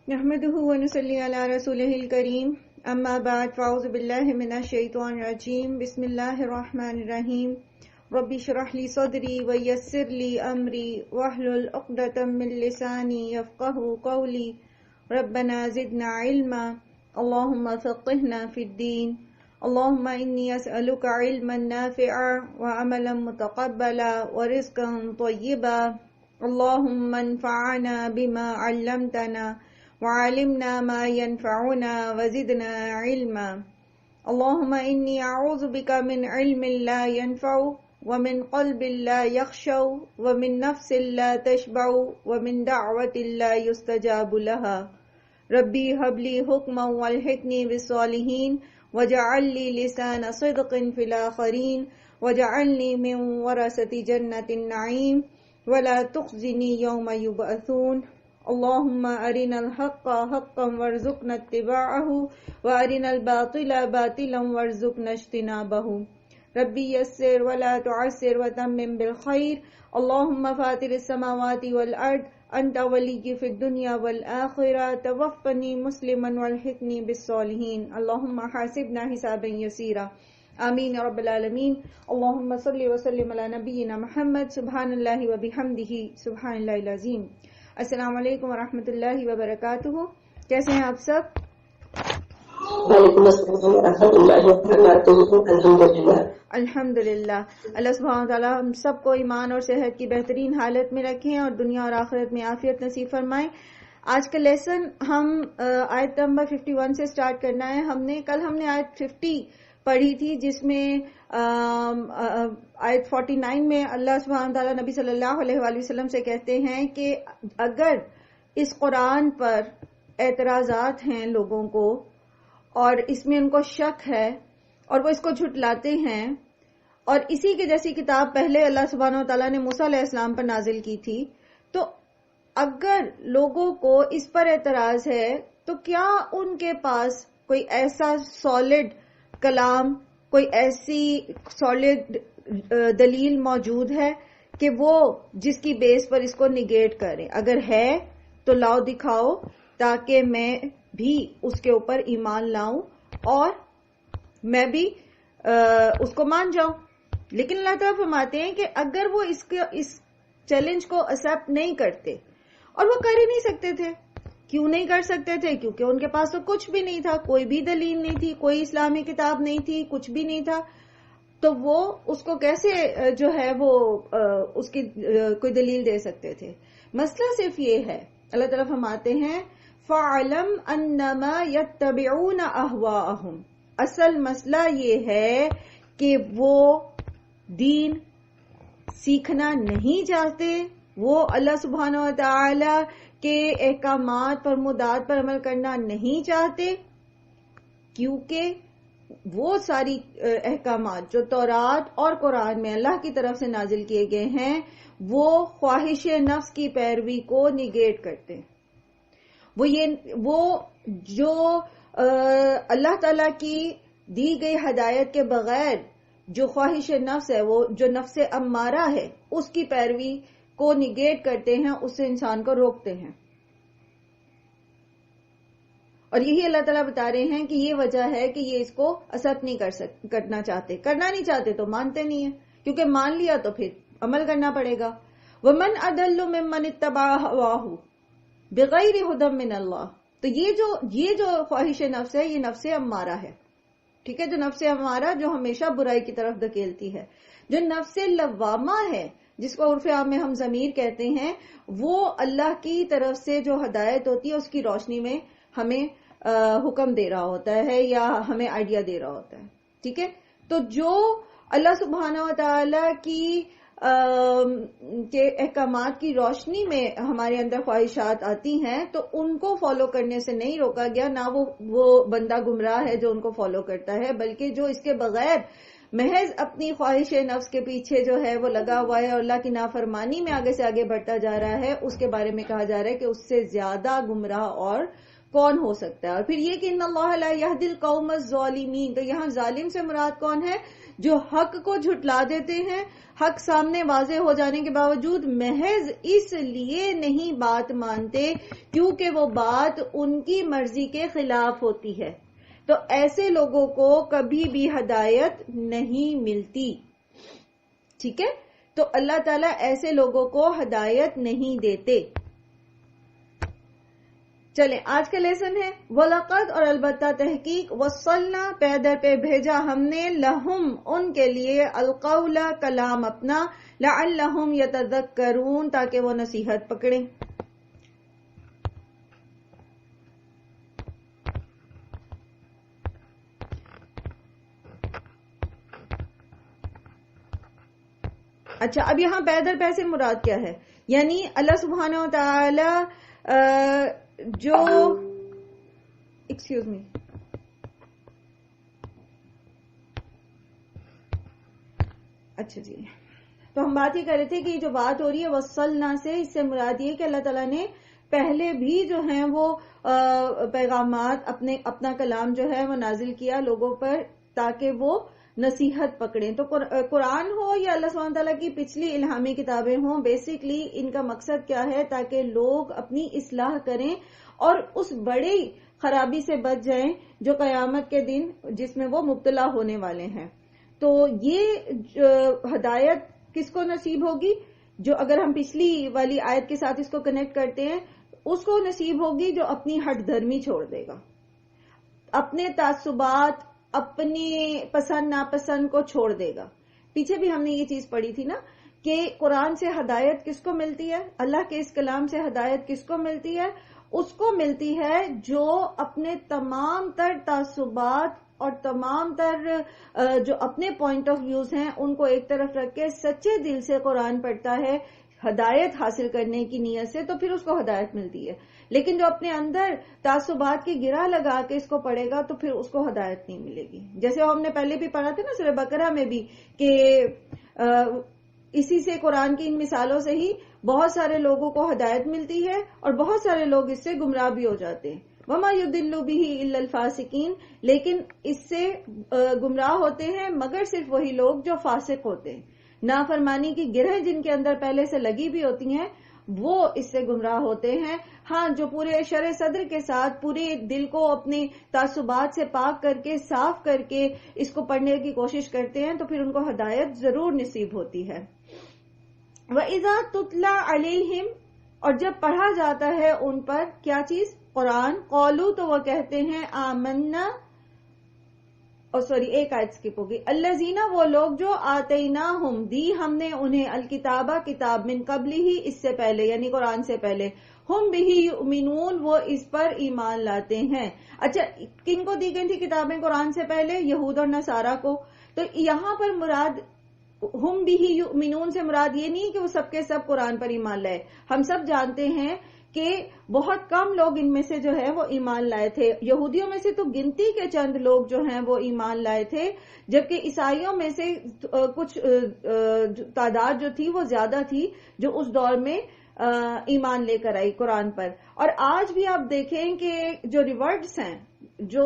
نحمده ونصلي على رسوله الكريم اما بعد فاعوذ بالله من الشيطان الرجيم بسم الله الرحمن الرحيم رب اشرح لي صدري ويسر لي امري واحلل عقدة من لساني يفقهوا قولي ربنا زدنا علما اللهم فقهنا في الدين اللهم اني اسالك علما نافعا وعملا متقبلا ورزقا طيبا اللهم انفعنا بما علمتنا وعلمنا ما ينفعنا وزدنا علما اللهم إني أعوذ بك من علم لا ينفع ومن قلب لا يخشع ومن نفس لا تشبع ومن دعوة لا يستجاب لها ربي هب لي حكما والحقني بالصالحين واجعل لي لسان صدق في الآخرين واجعلني من ورثة جنة النعيم ولا تخزني يوم يبعثون اللهم أرنا الحق حقا وارزقنا اتباعه وأرنا الباطل باطلا وارزقنا اجتنابه ربي يسر ولا تعسر وتمم بالخير اللهم فاطر السماوات والأرض أنت ولي في الدنيا والآخرة توفني مسلما والحقني بالصالحين اللهم حاسبنا حسابا يسيرا آمین یا رب العالمین. اللهم صل وسلم علی نبینا محمد. سبحان اللہ وبحمدہ سبحان اللہ العظیم. السلام علیکم ورحمۃ اللہ وبرکاتہ. کیسے ہیں آپ سب؟ وعلیکم السلام ورحمۃ اللہ وبرکاتہ. الحمدللہ. الحمدللہ. اللہ سبحانہ وتعالیٰ ہم سب کو ایمان اور صحت کی بہترین حالت میں رکھیں اور دنیا اور آخرت میں عافیت نصیب فرمائیں. آج کا لیسن ہم آیت نمبر 51 سے سٹارٹ کرنا ہے. کل ہم نے آیت 50 پڑھی تھی جس میں آیت 49 میں اللہ سبحانہ تعالیٰ نبی صلی اللہ علیہ وآلہ وسلم سے کہتے ہیں کہ اگر اس قرآن پر اعتراضات ہیں لوگوں کو اور اس میں ان کو شک ہے اور وہ اس کو جھٹلاتے ہیں اور اسی کے جیسی کتاب پہلے اللہ سبحانہ تعالیٰ نے موسیٰ علیہ السلام پر نازل کی تھی، تو اگر لوگوں کو اس پر اعتراض ہے تو کیا ان کے پاس کوئی ایسا سالڈ کلام، کوئی ایسی سالڈ دلیل موجود ہے کہ وہ جس کی بیس پر اس کو نگیٹ کریں؟ اگر ہے تو لاؤ دکھاؤ تاکہ میں بھی اس کے اوپر ایمان لاؤں اور میں بھی اس کو مان جاؤں. لیکن اللہ تعالیٰ فرماتے ہیں کہ اگر وہ اس چیلنج کو ایکسپٹ نہیں کرتے، اور وہ کر ہی نہیں سکتے تھے. کیوں نہیں کر سکتے تھے؟ کیونکہ ان کے پاس تو کچھ بھی نہیں تھا، کوئی بھی دلیل نہیں تھی، کوئی اسلامی کتاب نہیں تھی، کچھ بھی نہیں تھا. تو وہ اس کو کیسے جو ہے وہ اس کی کوئی دلیل دے سکتے تھے؟ مسئلہ صرف یہ ہے، اللہ تعالیٰ فرماتے ہیں فَعْلَمْ أَنَّمَا يَتَّبِعُونَ أَهْوَاءَهُمْ. اصل مسئلہ یہ ہے کہ وہ دین سیکھنا نہیں چاہتے، وہ اللہ سبحانہ وتعالی کے احکامات فرمودات پر عمل کرنا نہیں چاہتے، کیونکہ وہ ساری احکامات جو تورات اور قرآن میں اللہ کی طرف سے نازل کیے گئے ہیں وہ خواہش نفس کی پیروی کو نگیٹ کرتے ہیں. وہ جو اللہ تعالی کی دی گئی ہدایت کے بغیر جو خواہش نفس ہے، وہ جو نفس امارہ ہے، اس کی پیروی کو نگیٹ کرتے ہیں، اس سے انسان کو روکتے ہیں. اور یہی اللہ تعالیٰ بتا رہے ہیں کہ یہ وجہ ہے کہ یہ اس کو ایکسپٹ نہیں کرنا چاہتے. کرنا نہیں چاہتے تو مانتے نہیں ہیں، کیونکہ مان لیا تو پھر عمل کرنا پڑے گا. وَمَنْ أَضَلُّ مِمَّنِ اتَّبَعَ هَوَاهُ بِغَيْرِ هُدًى مِّنَ اللَّهِ. تو یہ جو خواہش نفس ہے یہ نفس امارہ ہے. ٹھیک ہے، جو نفس امارہ جو ہمیشہ برائی کی طرف دھکیلتی ہے. جو نفس لوامہ ہے جس کو عرف عام میں ہم ضمیر کہتے ہیں، وہ اللہ کی طرف سے جو ہدایت ہوتی ہے اس کی روشنی میں ہمیں حکم دے رہا ہوتا ہے یا ہمیں آئیڈیا دے رہا ہوتا ہے. ٹھیک ہے، تو جو اللہ سبحانہ و تعالی کی کے احکامات کی روشنی میں ہمارے اندر خواہشات آتی ہیں تو ان کو فالو کرنے سے نہیں روکا گیا. نہ وہ بندہ گمراہ ہے جو ان کو فالو کرتا ہے، بلکہ جو اس کے بغیر محض اپنی خواہش نفس کے پیچھے جو ہے وہ لگا ہوا ہے اور اللہ کی نافرمانی میں آگے سے آگے بڑھتا جا رہا ہے، اس کے بارے میں کہا جا رہا ہے کہ اس سے زیادہ گمراہ اور کون ہو سکتا ہے؟ اور پھر یہ کہ ان اللہ لا یہدی القوم الظالمین، تو یہاں ظالم سے مراد کون ہے؟ جو حق کو جھٹلا دیتے ہیں، حق سامنے واضح ہو جانے کے باوجود محض اس لیے نہیں بات مانتے کیونکہ وہ بات ان کی مرضی کے خلاف ہوتی ہے، تو ایسے لوگوں کو کبھی بھی ہدایت نہیں ملتی. ٹھیک ہے، تو اللہ تعالیٰ ایسے لوگوں کو ہدایت نہیں دیتے. چلیں آج کا لیسن ہے وَلَقَدْ، اور البتہ تحقیق، وَصَّلْنَا، پے در پہ بھیجا ہم نے، لَهُمْ، ان کے لیے، الْقَوْلَ، کلام اپنا، لَعَلَّهُمْ يَتَذَكَّرُونَ، تاکہ وہ نصیحت پکڑیں. اچھا، اب یہاں پے در پے سے مراد کیا ہے؟ یعنی اللہ سبحانہ و تعالی جو ایکسکیوز می اچھا جی، تو ہم بات یہ کر رہے تھے کہ جو بات ہو رہی ہے وصلنا سے، اس سے مراد یہ کہ اللہ تعالیٰ نے پہلے بھی جو ہیں وہ پیغامات، اپنا کلام جو ہے وہ نازل کیا لوگوں پر تاکہ وہ نصیحت پکڑیں. تو قرآن ہو یا اللہ سبحانہ تعالیٰ کی پچھلی الہامی کتابیں ہوں، بیسکلی ان کا مقصد کیا ہے؟ تاکہ لوگ اپنی اصلاح کریں اور اس بڑی خرابی سے بچ جائیں جو قیامت کے دن جس میں وہ مبتلا ہونے والے ہیں. تو یہ ہدایت کس کو نصیب ہوگی؟ جو اگر ہم پچھلی والی آیت کے ساتھ اس کو کنیکٹ کرتے ہیں، اس کو نصیب ہوگی جو اپنی ہٹ دھرمی چھوڑ دے گا، اپنے تعصبات، اپنے پسند ناپسند کو چھوڑ دے گا. پیچھے بھی ہم نے یہ چیز پڑھی تھی نا کہ قرآن سے ہدایت کس کو ملتی ہے؟ اللہ کے اس کلام سے ہدایت کس کو ملتی ہے؟ اس کو ملتی ہے جو اپنے تمام تر تعصبات اور تمام تر جو اپنے پوائنٹ آف ویوز ہیں ان کو ایک طرف رکھ کے سچے دل سے قرآن پڑھتا ہے ہدایت حاصل کرنے کی نیت سے، تو پھر اس کو ہدایت ملتی ہے. لیکن جو اپنے اندر تعصبات کی گرہ لگا کے اس کو پڑھے گا تو پھر اس کو ہدایت نہیں ملے گی. جیسے ہم نے پہلے بھی پڑھا تھا نا سورہ بقرہ میں بھی کہ اسی سے قرآن کی ان مثالوں سے ہی بہت سارے لوگوں کو ہدایت ملتی ہے اور بہت سارے لوگ اس سے گمراہ بھی ہو جاتے ہیں. وما يضل به الا الفاسقین، لیکن اس سے گمراہ ہوتے ہیں مگر صرف وہی لوگ جو فاسق ہوتے ہیں. نافرمانی کی گرہ جن کے اندر پہلے سے لگی بھی ہوتی ہیں وہ اس سے گمراہ ہوتے ہیں. ہاں، جو پورے شرع صدر کے ساتھ پورے دل کو اپنے تعصبات سے پاک کر کے صاف کر کے اس کو پڑھنے کی کوشش کرتے ہیں تو پھر ان کو ہدایت ضرور نصیب ہوتی ہے. وَإِذَا تُتْلَى عَلَيْهِمْ، اور جب پڑھا جاتا ہے ان پر کیا چیز؟ قرآن. قالوا، تو وہ کہتے ہیں، آمنا، ایک آیت سکپ ہوگی، الذین، وہ لوگ جو آتیناہم، دی ہم نے انہیں، الکتابہ، کتاب، من قبل ہی، اس سے پہلے یعنی قرآن سے پہلے، ہم بہ یؤمنون، وہ اس پر ایمان لاتے ہیں. اچھا، کن کو دی گئی تھی کتابیں قرآن سے پہلے؟ یہود اور نصارہ کو. تو یہاں پر مراد ہم بہ یؤمنون سے مراد یہ نہیں کہ وہ سب کے سب قرآن پر ایمان لائے. ہم سب جانتے ہیں کہ بہت کم لوگ ان میں سے جو ہے وہ ایمان لائے تھے. یہودیوں میں سے تو گنتی کے چند لوگ جو ہیں وہ ایمان لائے تھے، جبکہ عیسائیوں میں سے کچھ تعداد جو تھی وہ زیادہ تھی جو اس دور میں ایمان لے کر آئی قرآن پر. اور آج بھی آپ دیکھیں کہ جو ریورٹس ہیں جو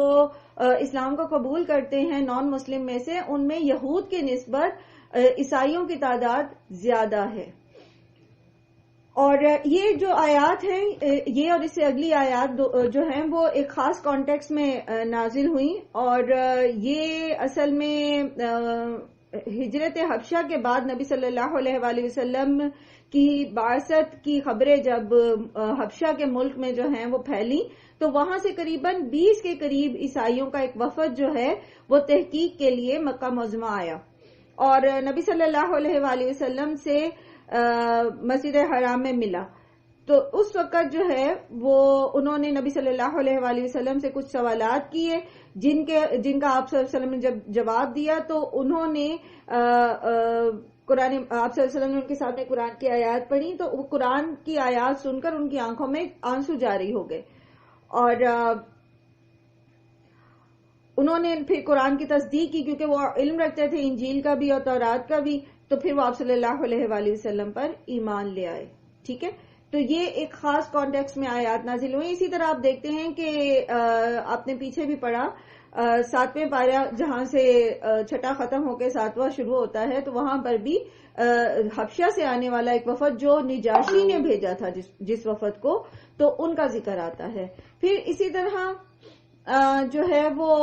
اسلام کو قبول کرتے ہیں نان مسلم میں سے، ان میں یہود کی نسبت عیسائیوں کی تعداد زیادہ ہے. اور یہ جو آیات ہیں، یہ اور اس سے اگلی آیات جو ہیں وہ ایک خاص کانٹیکس میں نازل ہوئیں، اور یہ اصل میں ہجرت حبشہ کے بعد نبی صلی اللہ علیہ وآلہ وسلم کی بعثت کی خبریں جب حبشہ کے ملک میں جو ہیں وہ پھیلی تو وہاں سے قریباً 20 کے قریب عیسائیوں کا ایک وفد جو ہے وہ تحقیق کے لیے مکہ معظمہ آیا، اور نبی صلی اللہ علیہ وآلہ وسلم سے مسجد حرام میں ملا. تو اس وقت جو ہے وہ انہوں نے نبی صلی اللہ علیہ وآلہ وسلم سے کچھ سوالات کیے جن کا آپ صلی اللہ علیہ وسلم نے جب جواب دیا تو انہوں نے قرآن، آپ صلی اللہ علیہ وسلم نے ان کے سامنے قرآن کی آیات پڑھی تو وہ قرآن کی آیات سن کر ان کی آنکھوں میں آنسو جاری ہو گئے، اور انہوں نے پھر قرآن کی تصدیق کی کیونکہ وہ علم رکھتے تھے انجیل کا بھی اور تورات کا بھی. تو پھر وہ آپ صلی اللہ علیہ وآلہ وسلم پر ایمان لے آئے. ٹھیک ہے، تو یہ ایک خاص کانٹیکس میں آیات نازل ہوئی. اسی طرح آپ دیکھتے ہیں کہ آپ نے پیچھے بھی پڑھا 7ویں پارہ جہاں سے 6واں ختم ہو کے 7واں شروع ہوتا ہے، تو وہاں پر بھی حبشہ سے آنے والا ایک وفد جو نجاشی نے بھیجا تھا جس وفد کو، تو ان کا ذکر آتا ہے. پھر اسی طرح جو ہے وہ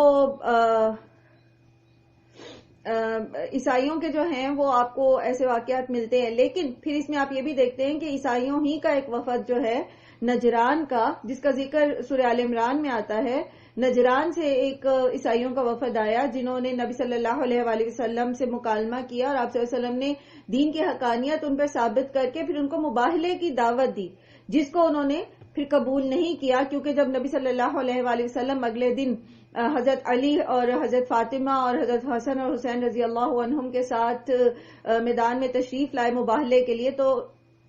عیسائیوں کے جو ہیں وہ آپ کو ایسے واقعات ملتے ہیں. لیکن پھر اس میں آپ یہ بھی دیکھتے ہیں کہ عیسائیوں ہی کا ایک وفد جو ہے نجران کا، جس کا ذکر سورہ آل عمران میں آتا ہے، نجران سے ایک عیسائیوں کا وفد آیا جنہوں نے نبی صلی اللہ علیہ وآلہ وسلم سے مکالمہ کیا، اور آپ صلی اللہ علیہ وسلم نے دین کی حقانیت ان پر ثابت کر کے پھر ان کو مباہلے کی دعوت دی، جس کو انہوں نے پھر قبول نہیں کیا. کیونکہ جب نبی صلی اللہ علیہ وآلہ وسلم اگلے دن حضرت علی اور حضرت فاطمہ اور حضرت حسن اور حسین رضی اللہ عنہم کے ساتھ میدان میں تشریف لائے مباہلے کے لیے، تو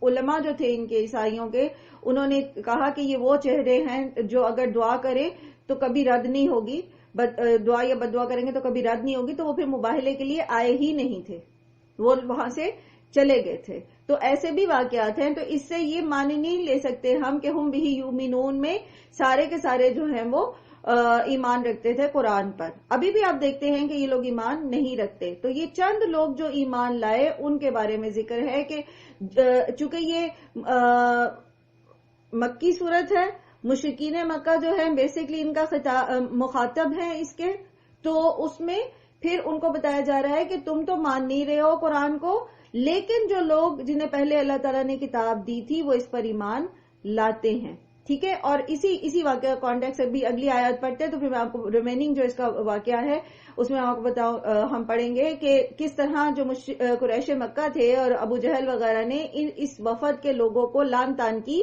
علماء جو تھے ان کے عیسائیوں کے، انہوں نے کہا کہ یہ وہ چہرے ہیں جو اگر دعا کرے تو کبھی رد نہیں ہوگی، دعا یا بد دعا کریں گے تو کبھی رد نہیں ہوگی. تو وہ پھر مباہلے کے لیے آئے ہی نہیں تھے، وہ وہاں سے چلے گئے تھے. تو ایسے بھی واقعات ہیں. تو اس سے یہ معنی نہیں لے سکتے ہم کہ ہم بھی یؤمنون میں سارے کے سارے جو ہیں وہ ایمان رکھتے تھے قرآن پر. ابھی بھی آپ دیکھتے ہیں کہ یہ لوگ ایمان نہیں رکھتے. تو یہ چند لوگ جو ایمان لائے ان کے بارے میں ذکر ہے کہ چونکہ یہ مکی صورت ہے، مشرکین مکہ جو ہے بیسیکلی ان کا مخاطب ہیں اس کے، تو اس میں پھر ان کو بتایا جا رہا ہے کہ تم تو مان نہیں رہے ہو قرآن کو، لیکن جو لوگ جنہیں پہلے اللہ تعالیٰ نے کتاب دی تھی وہ اس پر ایمان لاتے ہیں. ٹھیک ہے. اور اسی واقعہ کانٹیکس ابھی اگلی آیات پڑھتے ہیں تو پھر میں آپ کو ریمیننگ جو اس کا واقعہ ہے اس میں آپ کو ہم پڑھیں گے کہ کس طرح جو قریش مکہ تھے اور ابو جہل وغیرہ نے اس وفد کے لوگوں کو لان تان کی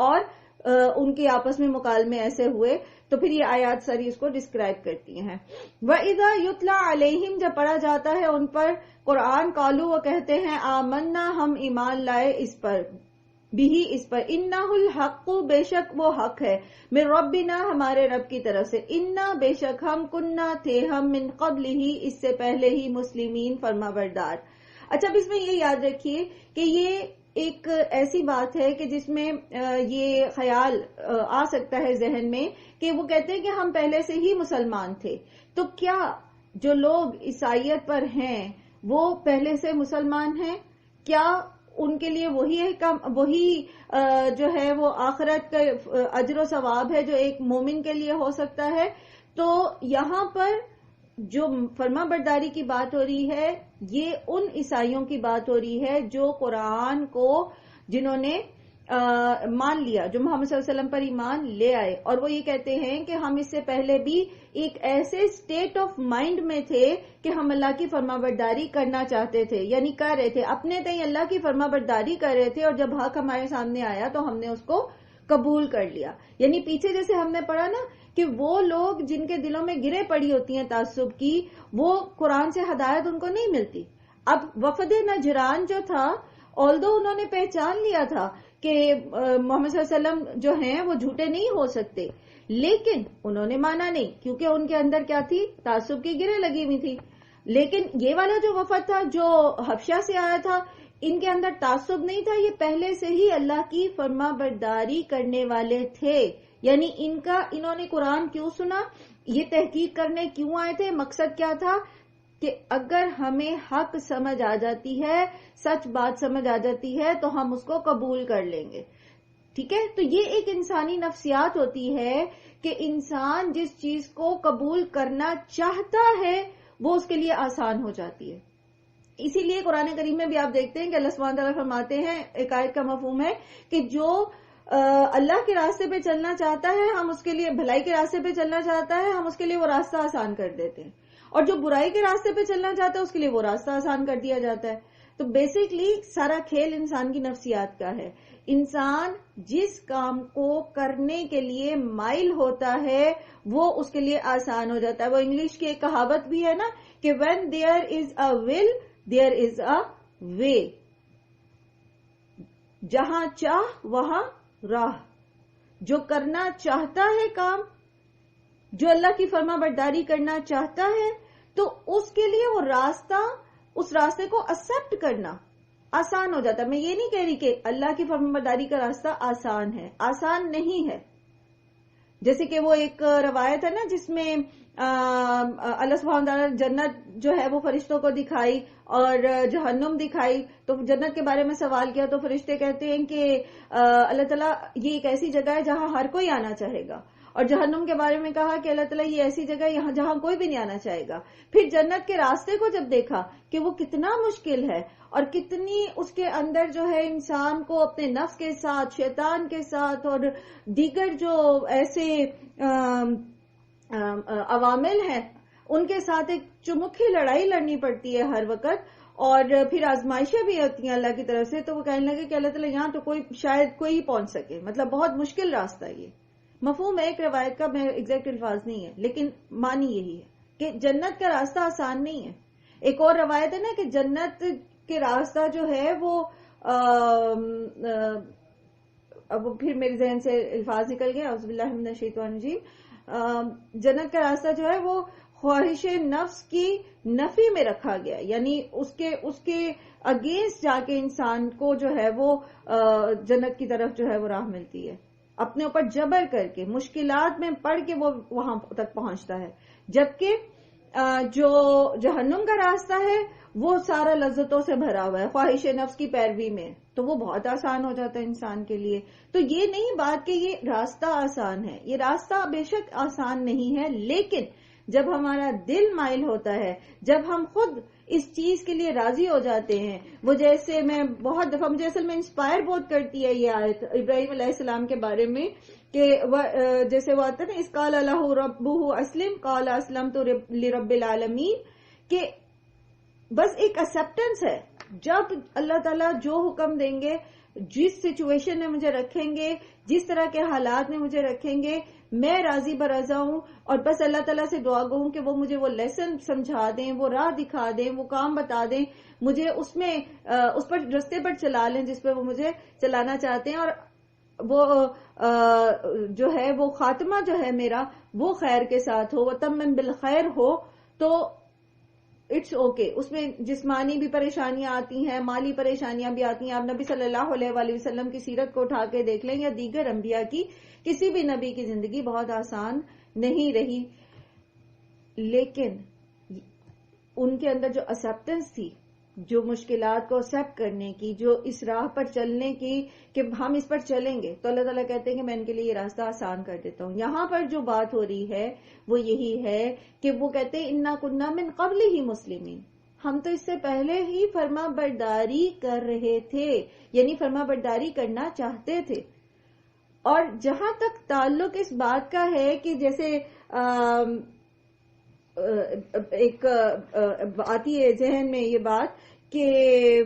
اور ان کے آپس میں مکالمے ایسے ہوئے. تو پھر یہ آیات ساری اس کو ڈسکرائب کرتی ہیں. وَإِذَا يُتْلَى عَلَيْهِمْ جب پڑھا جاتا ہے ان پر قرآن، قالوا وہ کہتے ہیں آمنا ہم ایمان لائے اس پر، بھی اس پر، انہ الحق بے شک وہ حق ہے، من ربنا ہمارے رب کی طرف سے، انا بے شک ہم کننا تھے ہم من قبل ہی اس سے پہلے ہی مسلمین فرما بردار. اچھا اب اس میں یہ یاد رکھیے کہ یہ ایک ایسی بات ہے کہ جس میں یہ خیال آ سکتا ہے ذہن میں کہ وہ کہتے ہیں کہ ہم پہلے سے ہی مسلمان تھے. تو کیا جو لوگ عیسائیت پر ہیں وہ پہلے سے مسلمان ہیں؟ کیا ان کے لیے وہی جو ہے وہ آخرت کا اجر و ثواب ہے جو ایک مومن کے لیے ہو سکتا ہے؟ تو یہاں پر جو فرما برداری کی بات ہو رہی ہے یہ ان عیسائیوں کی بات ہو رہی ہے جو قرآن کو جنہوں نے مان لیا، جو محمد صلی اللہ علیہ وسلم پر ایمان لے آئے، اور وہ یہ کہتے ہیں کہ ہم اس سے پہلے بھی ایک ایسے سٹیٹ آف مائنڈ میں تھے کہ ہم اللہ کی فرما برداری کرنا چاہتے تھے، یعنی کر رہے تھے اپنے تئیں اللہ کی فرما برداری کر رہے تھے، اور جب حق ہمارے سامنے آیا تو ہم نے اس کو قبول کر لیا. یعنی پیچھے جیسے ہم نے پڑھا نا کہ وہ لوگ جن کے دلوں میں گرے پڑی ہوتی ہیں تعصب کی، وہ قرآن سے ہدایت ان کو نہیں ملتی. اب وفد نجران جو تھا، آلدو انہوں نے پہچان لیا تھا کہ محمد صلی اللہ علیہ وسلم جو ہیں وہ جھوٹے نہیں ہو سکتے، لیکن انہوں نے مانا نہیں کیونکہ ان کے اندر کیا تھی؟ تعصب کی گرہ لگی ہوئی تھی. لیکن یہ والا جو وفد تھا جو حبشہ سے آیا تھا، ان کے اندر تعصب نہیں تھا، یہ پہلے سے ہی اللہ کی فرما برداری کرنے والے تھے. یعنی انہوں نے قرآن کیوں سنا، یہ تحقیق کرنے کیوں آئے تھے، مقصد کیا تھا کہ اگر ہمیں حق سمجھ آ جاتی ہے، سچ بات سمجھ آ جاتی ہے تو ہم اس کو قبول کر لیں گے. ٹھیک ہے. تو یہ ایک انسانی نفسیات ہوتی ہے کہ انسان جس چیز کو قبول کرنا چاہتا ہے وہ اس کے لیے آسان ہو جاتی ہے. اسی لیے قرآن کریم میں بھی آپ دیکھتے ہیں کہ اللہ سبحانہ تعالیٰ فرماتے ہیں، ایک آیت کا مفہوم ہے کہ جو اللہ کے راستے پہ چلنا چاہتا ہے، ہم اس کے لیے بھلائی کے راستے پہ چلنا چاہتا ہے، ہم اس کے لیے وہ راستہ آسان کر دیتے ہیں، اور جو برائی کے راستے پہ چلنا چاہتا ہے اس کے لیے وہ راستہ آسان کر دیا جاتا ہے. تو بیسیکلی سارا کھیل انسان کی نفسیات کا ہے. انسان جس کام کو کرنے کے لیے مائل ہوتا ہے وہ اس کے لیے آسان ہو جاتا ہے. وہ انگلش کی ایک کہاوت بھی ہے نا کہ when there is a will there is a way. جہاں چاہ وہاں راہ. جو کرنا چاہتا ہے کام، جو اللہ کی فرما برداری کرنا چاہتا ہے، تو اس کے لیے وہ راستہ، اس راستے کو ایکسپٹ کرنا، آسان ہو جاتا ہے. میں یہ نہیں کہہ رہی کہ اللہ کی فرمانبرداری کا راستہ آسان ہے، آسان نہیں ہے. جیسے کہ وہ ایک روایت ہے نا جس میں اللہ سبحانہ تعالیٰ جنت جو ہے وہ فرشتوں کو دکھائی اور جہنم دکھائی. تو جنت کے بارے میں سوال کیا تو فرشتے کہتے ہیں کہ اللہ تعالیٰ یہ ایک ایسی جگہ ہے جہاں ہر کوئی آنا چاہے گا، اور جہنم کے بارے میں کہا کہ اللہ تعالیٰ یہ ایسی جگہ ہے جہاں کوئی بھی نہیں آنا چاہے گا. پھر جنت کے راستے کو جب دیکھا کہ وہ کتنا مشکل ہے اور کتنی اس کے اندر جو ہے انسان کو اپنے نفس کے ساتھ، شیطان کے ساتھ اور دیگر جو ایسے عوامل ہیں ان کے ساتھ ایک چمکھی لڑائی لڑنی پڑتی ہے ہر وقت، اور پھر آزمائشیں بھی ہوتی ہیں اللہ کی طرف سے. تو وہ کہنے لگے کہ اللہ تعالیٰ یہاں تو شاید کوئی پہنچ سکے، مطلب بہت مشکل راستہ ہے یہ. مفہوم ہے ایک روایت کا، میں ایگزیکٹ الفاظ نہیں ہے لیکن معنی یہی ہے کہ جنت کا راستہ آسان نہیں ہے. ایک اور روایت ہے نا کہ جنت کے راستہ جو ہے وہ اب پھر میرے ذہن سے الفاظ نکل گئے، اعوذ باللہ من الشیطان الرجیم. جنت کا راستہ جو ہے وہ خواہش نفس کی نفی میں رکھا گیا، یعنی اس کے اگینسٹ جا کے انسان کو جو ہے وہ جنت کی طرف جو ہے وہ راہ ملتی ہے. اپنے اوپر جبر کر کے مشکلات میں پڑھ کے وہ وہاں تک پہنچتا ہے. جبکہ جو جہنم کا راستہ ہے وہ سارا لذتوں سے بھرا ہوا ہے، خواہش نفس کی پیروی میں، تو وہ بہت آسان ہو جاتا ہے انسان کے لیے. تو یہ نہیں بات کہ یہ راستہ آسان ہے، یہ راستہ بے شک آسان نہیں ہے، لیکن جب ہمارا دل مائل ہوتا ہے، جب ہم خود اس چیز کے لیے راضی ہو جاتے ہیں، وہ جیسے میں بہت دفعہ مجھے اصل میں انسپائر بہت کرتی ہے یہ آیت ابراہیم علیہ السلام کے بارے میں کہ جیسے وہ آتا ہے نا، اس قال اللہ ربہ اسلم قال اسلمت لرب العالمین، کہ بس ایک ایکسپٹنس ہے. جب اللہ تعالیٰ جو حکم دیں گے، جس سچویشن میں مجھے رکھیں گے، جس طرح کے حالات میں مجھے رکھیں گے، میں راضی برضا ہوں، اور بس اللہ تعالیٰ سے دعا گو ہوں کہ وہ مجھے وہ لیسن سمجھا دیں، وہ راہ دکھا دیں، وہ کام بتا دیں، مجھے اس پر رستے پر چلا لیں جس پہ وہ مجھے چلانا چاہتے ہیں، اور وہ جو ہے وہ خاتمہ جو ہے میرا وہ خیر کے ساتھ ہو، وتمم بالخیر ہو، تو اٹس اوکے. اس میں جسمانی بھی پریشانیاں آتی ہیں، مالی پریشانیاں بھی آتی ہیں. آپ نبی صلی اللہ علیہ وآلہ وسلم کی سیرت کو اٹھا کے دیکھ لیں یا دیگر انبیاء کی، کسی بھی نبی کی زندگی بہت آسان نہیں رہی، لیکن ان کے اندر جو ایکسپٹنس تھی، جو مشکلات کو ایکسپٹ کرنے کی، جو اس راہ پر چلنے کی کہ ہم اس پر چلیں گے، تو اللہ تعالیٰ کہتے ہیں کہ میں ان کے لیے یہ راستہ آسان کر دیتا ہوں. یہاں پر جو بات ہو رہی ہے وہ یہی ہے کہ وہ کہتے ہیں انا کنا من قبل ہی مسلمین، ہم تو اس سے پہلے ہی فرما برداری کر رہے تھے، یعنی فرما برداری کرنا چاہتے تھے. اور جہاں تک تعلق اس بات کا ہے کہ جیسے ایک آتی ہے ذہن میں یہ بات کہ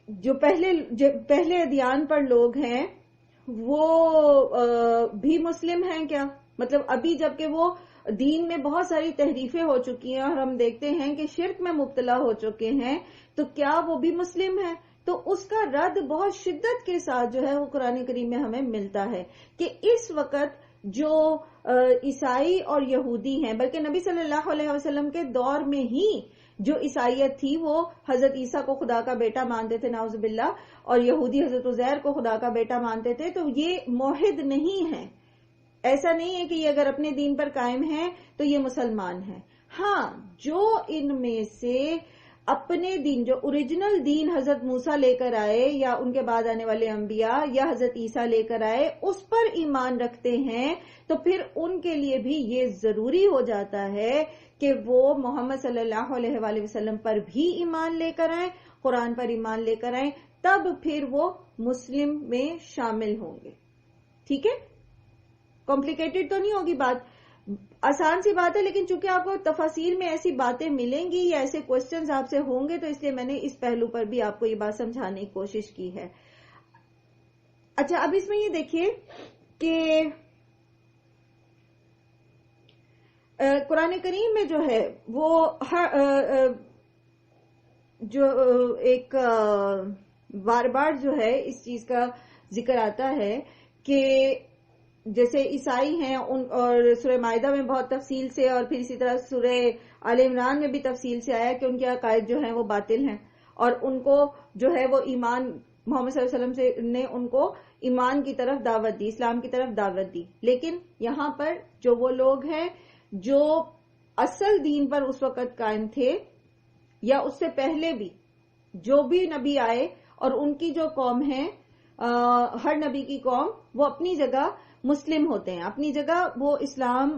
جو پہلے ادیان پر لوگ ہیں وہ بھی مسلم ہیں کیا؟ مطلب ابھی جبکہ وہ دین میں بہت ساری تحریفیں ہو چکی ہیں اور ہم دیکھتے ہیں کہ شرک میں مبتلا ہو چکے ہیں، تو کیا وہ بھی مسلم ہیں؟ تو اس کا رد بہت شدت کے ساتھ جو ہے وہ قرآن کریم میں ہمیں ملتا ہے کہ اس وقت جو عیسائی اور یہودی ہیں، بلکہ نبی صلی اللہ علیہ وسلم کے دور میں ہی جو عیسائیت تھی وہ حضرت عیسیٰ کو خدا کا بیٹا مانتے تھے نعوذ باللہ، اور یہودی حضرت عزیر کو خدا کا بیٹا مانتے تھے. تو یہ موحد نہیں ہے، ایسا نہیں ہے کہ یہ اگر اپنے دین پر قائم ہیں تو یہ مسلمان ہیں. ہاں، جو ان میں سے اپنے دین، جو اوریجنل دین حضرت موسیٰ لے کر آئے یا ان کے بعد آنے والے انبیاء یا حضرت عیسیٰ لے کر آئے، اس پر ایمان رکھتے ہیں، تو پھر ان کے لیے بھی یہ ضروری ہو جاتا ہے کہ وہ محمد صلی اللہ علیہ وآلہ وسلم پر بھی ایمان لے کر آئیں، قرآن پر ایمان لے کر آئیں، تب پھر وہ مسلم میں شامل ہوں گے. ٹھیک ہے؟ کمپلیکیٹڈ تو نہیں ہوگی بات، آسان سی بات ہے، لیکن چونکہ آپ کو تفاصیل میں ایسی باتیں ملیں گی یا ایسے کوسچنز آپ سے ہوں گے، تو اس لیے میں نے اس پہلو پر بھی آپ کو یہ بات سمجھانے کی کوشش کی ہے. اچھا، اب اس میں یہ دیکھیے کہ قرآن کریم میں جو ہے وہ جو ایک بار بار جو ہے اس چیز کا ذکر آتا ہے کہ جیسے عیسائی ہیں اور سورہ مائدہ میں بہت تفصیل سے، اور پھر اسی طرح سورہ آل عمران میں بھی تفصیل سے آیا کہ ان کے عقائد جو ہیں وہ باطل ہیں، اور ان کو جو ہے وہ ایمان محمد صلی اللہ علیہ وسلم سے نے ان کو ایمان کی طرف دعوت دی، اسلام کی طرف دعوت دی. لیکن یہاں پر جو وہ لوگ ہیں جو اصل دین پر اس وقت قائم تھے یا اس سے پہلے بھی جو بھی نبی آئے اور ان کی جو قوم ہے، ہر نبی کی قوم وہ اپنی جگہ مسلم ہوتے ہیں، اپنی جگہ وہ اسلام،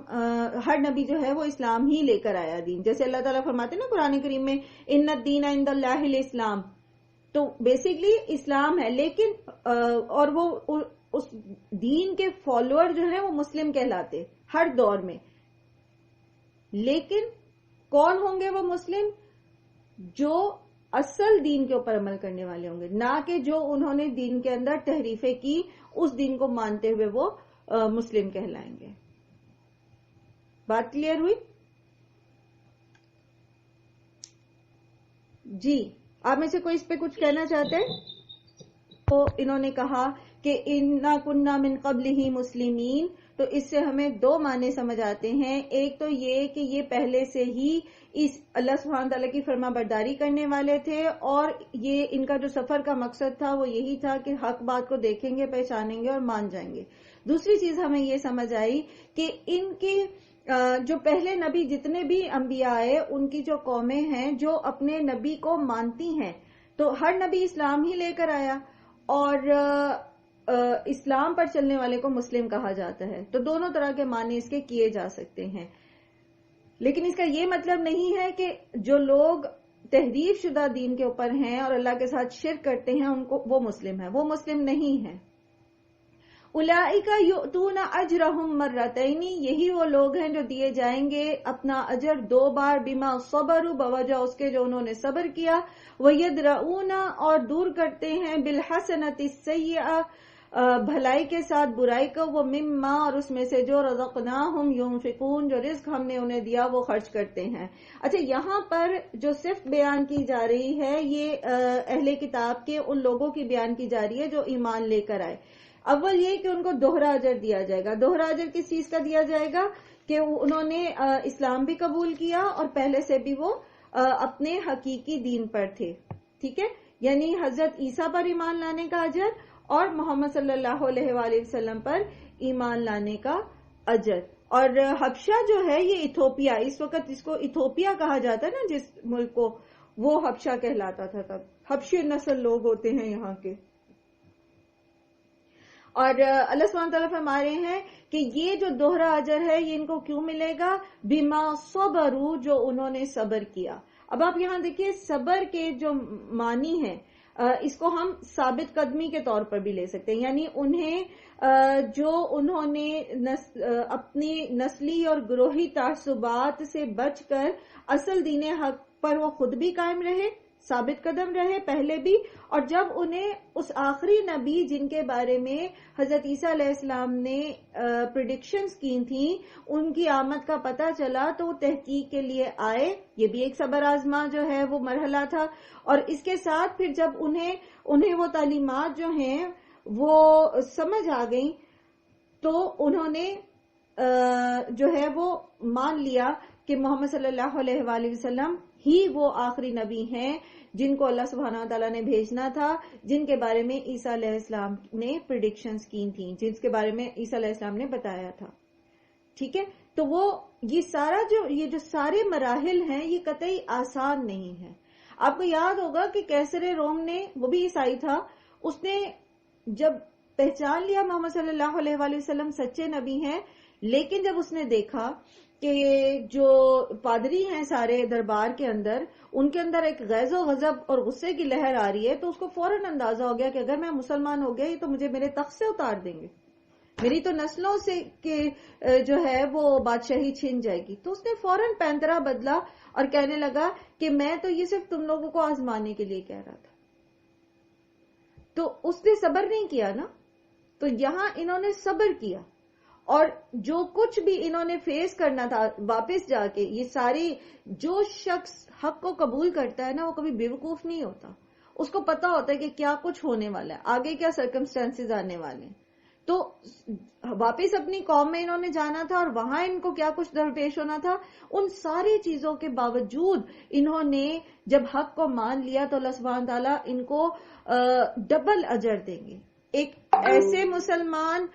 ہر نبی جو ہے وہ اسلام ہی لے کر آیا دین. جیسے اللہ تعالیٰ فرماتے ہیں نا قرآن کریم میں ان الدین عند اللہ الاسلام، تو بیسیکلی اسلام ہے. لیکن اور وہ اس دین کے فالوور جو ہیں وہ مسلم کہلاتے ہر دور میں. لیکن کون ہوں گے وہ مسلم؟ جو اصل دین کے اوپر عمل کرنے والے ہوں گے، نہ کہ جو انہوں نے دین کے اندر تحریفیں کی اس دین کو مانتے ہوئے وہ مسلم کہلائیں گے. بات کلیئر ہوئی؟ جی آپ میں سے کوئی اس پہ کچھ کہنا چاہتے ہیں؟ تو انہوں نے کہا کہ انا کننا من قبلہ مسلمین، تو اس سے ہمیں دو معنی سمجھ آتے ہیں. ایک تو یہ کہ یہ پہلے سے ہی اس اللہ سبحانہ تعالیٰ کی فرما برداری کرنے والے تھے، اور یہ ان کا جو سفر کا مقصد تھا وہ یہی تھا کہ حق بات کو دیکھیں گے، پہچانیں گے اور مان جائیں گے. دوسری چیز ہمیں یہ سمجھ آئی کہ ان کی جو پہلے نبی جتنے بھی انبیاء آئے ان کی جو قومیں ہیں جو اپنے نبی کو مانتی ہیں، تو ہر نبی اسلام ہی لے کر آیا، اور اسلام پر چلنے والے کو مسلم کہا جاتا ہے. تو دونوں طرح کے معنی اس کے کیے جا سکتے ہیں. لیکن اس کا یہ مطلب نہیں ہے کہ جو لوگ تحریف شدہ دین کے اوپر ہیں اور اللہ کے ساتھ شرک کرتے ہیں ان کو وہ مسلم ہیں، وہ مسلم نہیں ہیں. اولئک یؤتون اجرہم مرتین، یہی وہ لوگ ہیں جو دیے جائیں گے اپنا اجر دو بار، بما صبروا، بوجہ اس کے جو انہوں نے صبر کیا، ویدرؤون، اور دور کرتے ہیں، بالحسنۃ السیئۃ، بھلائی کے ساتھ برائی کو، وہ مما، اور اس میں سے جو رزقناہم ينفقون، جو رزق ہم نے انہیں دیا وہ خرچ کرتے ہیں. اچھا یہاں پر جو صفت بیان کی جا رہی ہے یہ اہل کتاب کے ان لوگوں کی بیان کی جا رہی ہے جو ایمان لے کر آئے. اول یہ کہ ان کو دوہرا اجر دیا جائے گا. دوہرا اجر کس چیز کا دیا جائے گا؟ کہ انہوں نے اسلام بھی قبول کیا اور پہلے سے بھی وہ اپنے حقیقی دین پر تھے. ٹھیک ہے، یعنی حضرت عیسیٰ پر ایمان لانے کا اجر اور محمد صلی اللہ علیہ وآلہ وسلم پر ایمان لانے کا اجر. اور حبشہ جو ہے یہ ایتھوپیا، اس وقت جس کو ایتھوپیا کہا جاتا ہے نا جس ملک کو، وہ حبشہ کہلاتا تھا. تب حبشی نسل لوگ ہوتے ہیں یہاں کے. اور اللہ سبحانہ تعالیٰ فرما رہے ہیں کہ یہ جو دوہرا اجر ہے یہ ان کو کیوں ملے گا؟ بما صبروا، جو انہوں نے صبر کیا. اب آپ یہاں دیکھیے صبر کے جو معنی ہے اس کو ہم ثابت قدمی کے طور پر بھی لے سکتے ہیں. یعنی انہوں نے اپنی نسلی اور گروہی تعصبات سے بچ کر اصل دین حق پر وہ خود بھی قائم رہے، ثابت قدم رہے پہلے بھی، اور جب انہیں اس آخری نبی جن کے بارے میں حضرت عیسیٰ علیہ السلام نے پریڈکشنز کی تھیں ان کی آمد کا پتہ چلا تو وہ تحقیق کے لیے آئے. یہ بھی ایک صبر آزما جو ہے وہ مرحلہ تھا. اور اس کے ساتھ پھر جب انہیں وہ تعلیمات جو ہیں وہ سمجھ آ گئیں تو انہوں نے جو ہے وہ مان لیا کہ محمد صلی اللہ علیہ وآلہ وسلم ہی وہ آخری نبی ہیں جن کو اللہ سبحانہ وتعالیٰ نے بھیجنا تھا، جن کے بارے میں عیسیٰ علیہ السلام نے پریڈکشنز کی تھیں، جس کے بارے میں عیسیٰ علیہ السلام نے بتایا تھا. ٹھیک ہے، تو وہ یہ جو سارے مراحل ہیں یہ قطعی آسان نہیں ہے. آپ کو یاد ہوگا کہ کیسر روم نے، وہ بھی عیسائی تھا، اس نے جب پہچان لیا محمد صلی اللہ علیہ وآلہ وسلم سچے نبی ہیں، لیکن جب اس نے دیکھا کہ جو پادری ہیں سارے دربار کے اندر، ان کے اندر ایک غیظ و غضب اور غصے کی لہر آ رہی ہے، تو اس کو فوراً اندازہ ہو گیا کہ اگر میں مسلمان ہو گیا یہ تو مجھے میرے تخت سے اتار دیں گے، میری تو نسلوں سے جو ہے وہ بادشاہی چھن جائے گی. تو اس نے فوراً پینترا بدلا اور کہنے لگا کہ میں تو یہ صرف تم لوگوں کو آزمانے کے لیے کہہ رہا تھا. تو اس نے صبر نہیں کیا نا. تو یہاں انہوں نے صبر کیا، اور جو کچھ بھی انہوں نے فیس کرنا تھا واپس جا کے، یہ ساری جو شخص حق کو قبول کرتا ہے نا وہ کبھی بیوقوف نہیں ہوتا، اس کو پتا ہوتا ہے کہ کیا کچھ ہونے والا ہے، آگے کیا سرکمسٹانسز آنے والے ہیں. تو واپس اپنی قوم میں انہوں نے جانا تھا اور وہاں ان کو کیا کچھ درپیش ہونا تھا. ان ساری چیزوں کے باوجود انہوں نے جب حق کو مان لیا تو اللہ سبحانہ تعالیٰ ان کو ڈبل اجر دیں گے. ایک ایسے مسلمان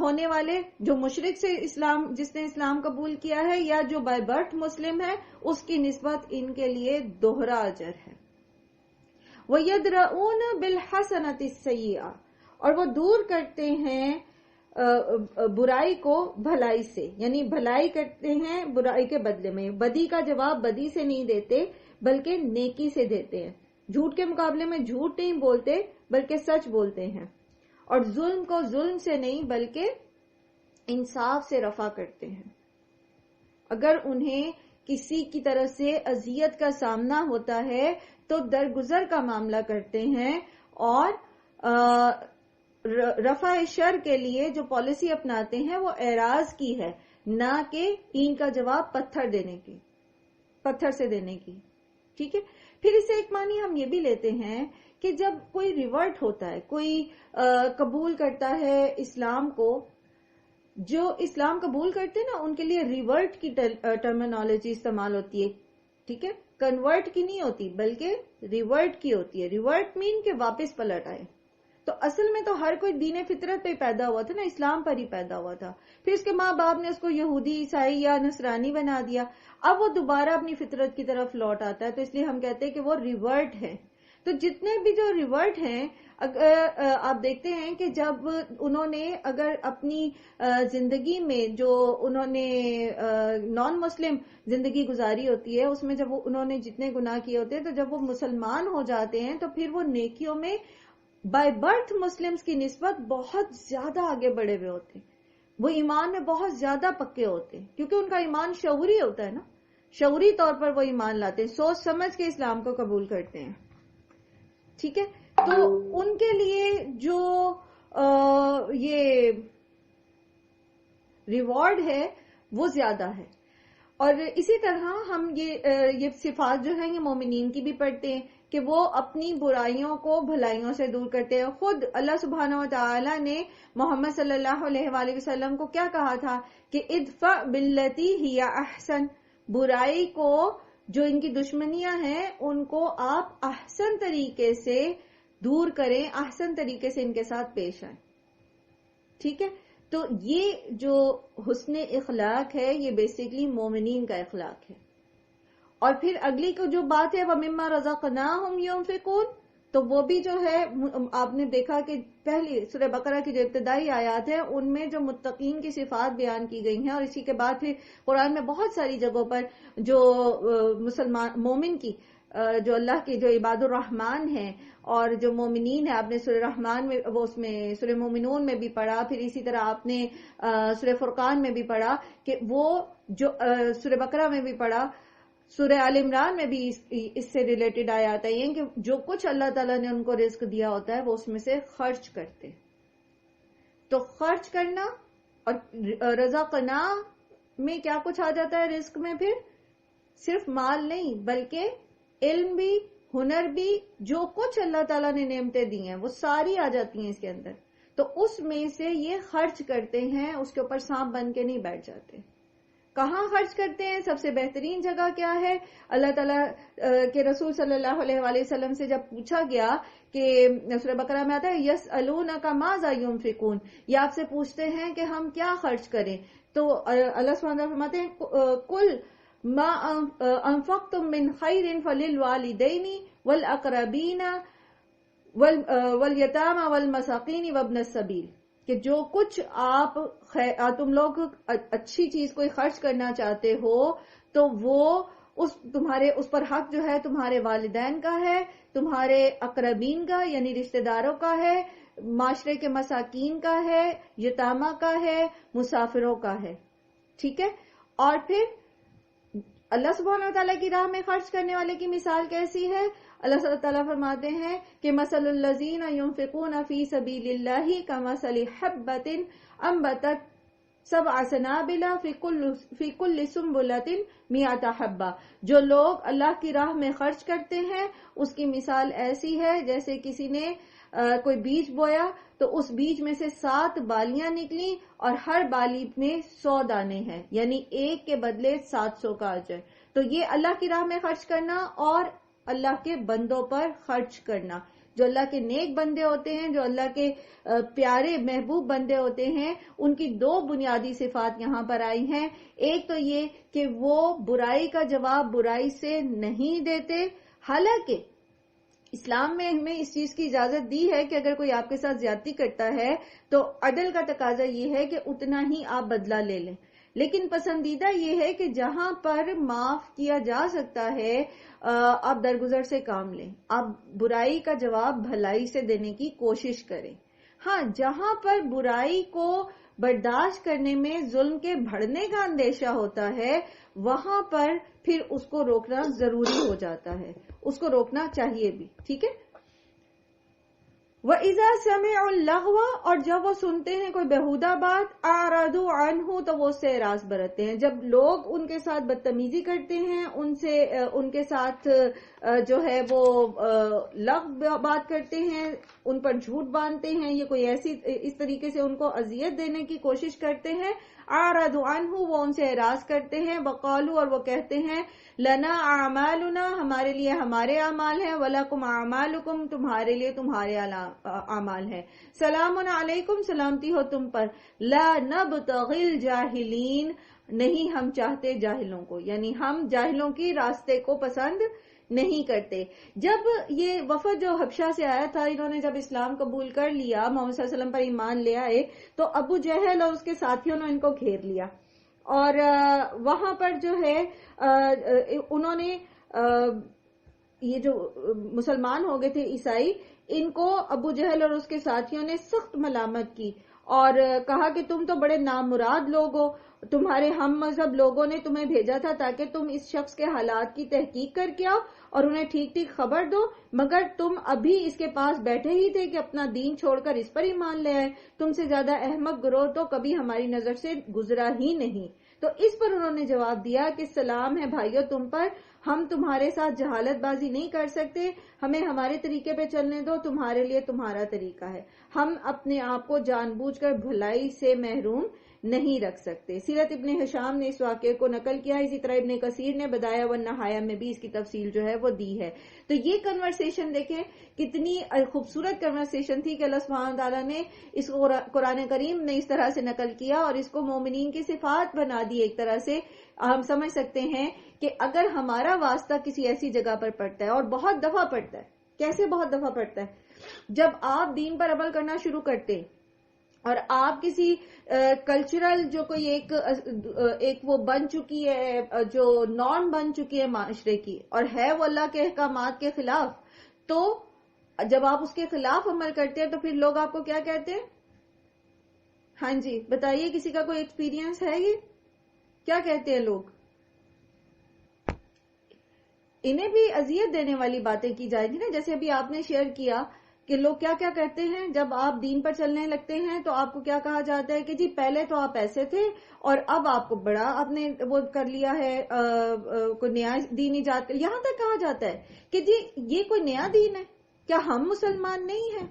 ہونے والے جو مشرک سے اسلام، جس نے اسلام قبول کیا ہے، یا جو بائی برتھ مسلم ہے، اس کی نسبت ان کے لیے دوہرا اجر ہے. وَيَدْرَؤُونَ بِالْحَسَنَةِ السَّيِّئَةِ، اور وہ دور کرتے ہیں برائی کو بھلائی سے، یعنی بھلائی کرتے ہیں برائی کے بدلے میں. بدی کا جواب بدی سے نہیں دیتے بلکہ نیکی سے دیتے ہیں. جھوٹ کے مقابلے میں جھوٹ نہیں بولتے بلکہ سچ بولتے ہیں. اور ظلم کو ظلم سے نہیں بلکہ انصاف سے رفع کرتے ہیں. اگر انہیں کسی کی طرف سے اذیت کا سامنا ہوتا ہے تو درگزر کا معاملہ کرتے ہیں، اور رفع شر کے لیے جو پالیسی اپناتے ہیں وہ اعراض کی ہے، نہ کہ این کا جواب پتھر سے دینے کی. ٹھیک ہے. پھر اسے ایک معنی ہم یہ بھی لیتے ہیں کہ جب کوئی ریورٹ ہوتا ہے، کوئی قبول کرتا ہے اسلام کو، جو اسلام قبول کرتے ہیں نا ان کے لیے ریورٹ کی ٹرمینالوجی استعمال ہوتی ہے. ٹھیک ہے. کنورٹ کی نہیں ہوتی بلکہ ریورٹ کی ہوتی ہے. ریورٹ مین کہ واپس پلٹ آئے. تو اصل میں تو ہر کوئی دین فطرت پہ پیدا ہوا تھا نا، اسلام پر ہی پیدا ہوا تھا. پھر اس کے ماں باپ نے اس کو یہودی، عیسائی یا نصرانی بنا دیا. اب وہ دوبارہ اپنی فطرت کی طرف لوٹ آتا ہے، تو اس لیے ہم کہتے ہیں کہ وہ ریورٹ ہے. تو جتنے بھی جو ریورٹ ہیں، آپ دیکھتے ہیں کہ جب انہوں نے اگر اپنی زندگی میں جو انہوں نے نان مسلم زندگی گزاری ہوتی ہے، اس میں جب انہوں نے جتنے گناہ کیے ہوتے ہیں، تو جب وہ مسلمان ہو جاتے ہیں تو پھر وہ نیکیوں میں بائی برتھ مسلمز کی نسبت بہت زیادہ آگے بڑھے ہوئے ہوتے ہیں. وہ ایمان میں بہت زیادہ پکے ہوتے ہیں کیونکہ ان کا ایمان شعوری ہوتا ہے نا، شعوری طور پر وہ ایمان لاتے ہیں، سوچ سمجھ کے اسلام کو قبول کرتے ہیں. ٹھیک ہے. تو ان کے لیے جو یہ ریوارڈ ہے وہ زیادہ ہے. اور اسی طرح ہم یہ صفات جو ہیں یہ مومنین کی بھی پڑھتے ہیں کہ وہ اپنی برائیوں کو بھلائیوں سے دور کرتے ہیں. خود اللہ سبحانہ و تعالی نے محمد صلی اللہ علیہ وآلہ وسلم کو کیا کہا تھا کہ ادفع باللتی ہی احسن، برائی کو، جو ان کی دشمنیاں ہیں ان کو آپ احسن طریقے سے دور کریں، احسن طریقے سے ان کے ساتھ پیش آئیں. ٹھیک ہے. تو یہ جو حسن اخلاق ہے یہ بیسیکلی مومنین کا اخلاق ہے. اور پھر اگلی کو جو بات ہے وَمِمَّا رَزَقْنَاهُمْ يُنْفِقُونَ، تو وہ بھی جو ہے آپ نے دیکھا کہ پہلی سورہ بقرہ کی جو ابتدائی آیات ہیں ان میں جو متقین کی صفات بیان کی گئی ہیں، اور اسی کے بعد پھر قرآن میں بہت ساری جگہوں پر جو مسلمان مومن کی، جو اللہ کے جو عباد الرحمن ہیں اور جو مومنین ہیں، آپ نے سورہ رحمان میں، وہ اس میں سورہ مومنون میں بھی پڑھا، پھر اسی طرح آپ نے سورہ فرقان میں بھی پڑھا کہ وہ جو سورہ بقرہ میں بھی پڑھا، سورہ آل عمران میں بھی اس سے ریلیٹڈ آیات آئی ہیں کہ جو کچھ اللہ تعالیٰ نے ان کو رزق دیا ہوتا ہے وہ اس میں سے خرچ کرتے. تو خرچ کرنا اور رزقنا میں کیا کچھ آ جاتا ہے رزق میں؟ پھر صرف مال نہیں بلکہ علم بھی، ہنر بھی، جو کچھ اللہ تعالیٰ نے نعمتیں دی ہیں وہ ساری آ جاتی ہیں اس کے اندر. تو اس میں سے یہ خرچ کرتے ہیں، اس کے اوپر سانپ بن کے نہیں بیٹھ جاتے. کہاں خرچ کرتے ہیں؟ سب سے بہترین جگہ کیا ہے؟ اللہ تعالیٰ کے رسول صلی اللہ علیہ وآلہ وسلم سے جب پوچھا گیا کہ سورہ بقرہ میں آتا ہے یسألونک ماذا ينفقون، یہ آپ سے پوچھتے ہیں کہ ہم کیا خرچ کریں، تو اللہ سبحانہ وتعالیٰ فرماتے ہیں کل ما انفقتم من خیر فللوالدین والاقربین والیتامى والمساکین وابن السبیل، کہ جو کچھ تم لوگ اچھی چیز کوئی خرچ کرنا چاہتے ہو تو وہ اس پر حق جو ہے تمہارے والدین کا ہے، تمہارے اقربین کا یعنی رشتہ داروں کا ہے، معاشرے کے مساکین کا ہے، یتامہ کا ہے، مسافروں کا ہے. ٹھیک ہے. اور پھر اللہ سبحانہ وتعالیٰ کی راہ میں خرچ کرنے والے کی مثال کیسی ہے؟ اللہ تعالیٰ فرماتے ہیں کہ مثل الذین ينفقون فی سبیل اللہ کمثل حبۃ انبتت سبع سنابل فی کل سنبلۃ مئۃ حبۃ، جو لوگ اللہ کی راہ میں خرچ کرتے ہیں اس کی مثال ایسی ہے جیسے کسی نے کوئی بیج بویا تو اس بیج میں سے 7 بالیاں نکلی اور ہر بالی میں 100 دانے ہیں، یعنی ایک کے بدلے 700 کا اجر. تو یہ اللہ کی راہ میں خرچ کرنا اور اللہ کے بندوں پر خرچ کرنا. جو اللہ کے نیک بندے ہوتے ہیں، جو اللہ کے پیارے محبوب بندے ہوتے ہیں، ان کی 2 بنیادی صفات یہاں پر آئی ہیں. ایک تو یہ کہ وہ برائی کا جواب برائی سے نہیں دیتے، حالانکہ اسلام میں ہمیں اس چیز کی اجازت دی ہے کہ اگر کوئی آپ کے ساتھ زیادتی کرتا ہے تو عدل کا تقاضا یہ ہے کہ اتنا ہی آپ بدلہ لے لیں. لیکن پسندیدہ یہ ہے کہ جہاں پر معاف کیا جا سکتا ہے آپ درگزر سے کام لیں، آپ برائی کا جواب بھلائی سے دینے کی کوشش کریں. ہاں، جہاں پر برائی کو برداشت کرنے میں ظلم کے بڑھنے کا اندیشہ ہوتا ہے وہاں پر پھر اس کو روکنا ضروری ہو جاتا ہے، اس کو روکنا چاہیے بھی. ٹھیک ہے. وَإِذَا سَمِعُوا اللَّغْوَ، اور جب وہ سنتے ہیں کوئی بیہودہ بات، أَعْرَضُوا عَنْهُ، تو وہ اس سے اعراض برتتے ہیں. جب لوگ ان کے ساتھ بدتمیزی کرتے ہیں، ان کے ساتھ جو ہے وہ لغو بات کرتے ہیں، ان پر جھوٹ باندھتے ہیں، یہ کوئی اس طریقے سے ان کو اذیت دینے کی کوشش کرتے ہیں، أَعْرَضُوا عَنْهُ، وہ ان سے اعراض کرتے ہیں. وَقَالُوا، اور وہ کہتے ہیں، لنا اعمالنا، ہمارے لیے ہمارے اعمال ہیں، وَلَكُمْ اعمالكم، تمہارے لیے تمہارے اعمال ہیں. سلام علیکم، سلامتی ہو تم پر. لا نبتغی الجاہلین، نہیں ہم چاہتے جاہلوں کو، یعنی ہم جاہلوں کی راستے کو پسند نہیں کرتے. جب یہ وفد جو حبشہ سے آیا تھا، انہوں نے جب اسلام قبول کر لیا، محمد صلی اللہ علیہ وسلم پر ایمان لے آئے، تو ابو جہل اور اس کے ساتھیوں نے ان کو گھیر لیا. اور وہاں پر جو ہے انہوں نے یہ جو مسلمان ہو گئے تھے عیسائی، ان کو ابو جہل اور اس کے ساتھیوں نے سخت ملامت کی اور کہا کہ تم تو بڑے نامراد لوگ ہو، تمہارے ہم مذہب لوگوں نے تمہیں بھیجا تھا تاکہ تم اس شخص کے حالات کی تحقیق کر کے آؤ اور انہیں ٹھیک ٹھیک خبر دو، مگر تم ابھی اس کے پاس بیٹھے ہی تھے کہ اپنا دین چھوڑ کر اس پر ایمان لے آئے. تم سے زیادہ احمق گروہ تو کبھی ہماری نظر سے گزرا ہی نہیں. تو اس پر انہوں نے جواب دیا کہ سلام ہے بھائیو تم پر، ہم تمہارے ساتھ جہالت بازی نہیں کر سکتے، ہمیں ہمارے طریقے پہ چلنے دو، تمہارے لیے تمہارا طریقہ ہے، ہم اپنے آپ کو جان بوجھ کر بھلائی سے محروم نہیں رکھ سکتے. سیرت ابن ہشام نے اس واقعے کو نقل کیا، اسی طرح ابن کثیر نے بدایہ والنہایہ میں بھی اس کی تفصیل جو ہے وہ دی ہے. تو یہ کنورسیشن دیکھیں کتنی خوبصورت کنورسیشن تھی کہ اللہ سبحانہ تعالیٰ نے اس کو قرآن کریم نے اس طرح سے نقل کیا اور اس کو مومنین کی صفات بنا دی. ایک طرح سے ہم سمجھ سکتے ہیں کہ اگر ہمارا واسطہ کسی ایسی جگہ پر پڑتا ہے، اور بہت دفعہ پڑتا ہے، کیسے بہت دفعہ پڑتا ہے، جب آپ دین پر عمل کرنا شروع کرتے اور آپ کسی کلچرل جو کوئی ایک وہ بن چکی ہے، جو نارم بن چکی ہے معاشرے کی اور ہے وہ اللہ کے احکامات کے خلاف، تو جب آپ اس کے خلاف عمل کرتے ہیں تو پھر لوگ آپ کو کیا کہتے ہیں؟ ہاں جی بتائیے، کسی کا کوئی ایکسپیرینس ہے؟ یہ کیا کہتے ہیں لوگ؟ انہیں بھی اذیت دینے والی باتیں کی جائیں گی نا، جیسے ابھی آپ نے شیئر کیا کہ لوگ کیا کیا کرتے ہیں جب آپ دین پر چلنے لگتے ہیں تو آپ کو کیا کہا جاتا ہے کہ جی پہلے تو آپ ایسے تھے اور اب آپ کو بڑا آپ نے وہ کر لیا ہے، کوئی نیا دین ایجاد کر، یہاں تک کہا جاتا ہے کہ جی یہ کوئی نیا دین ہے، کیا ہم مسلمان نہیں ہیں؟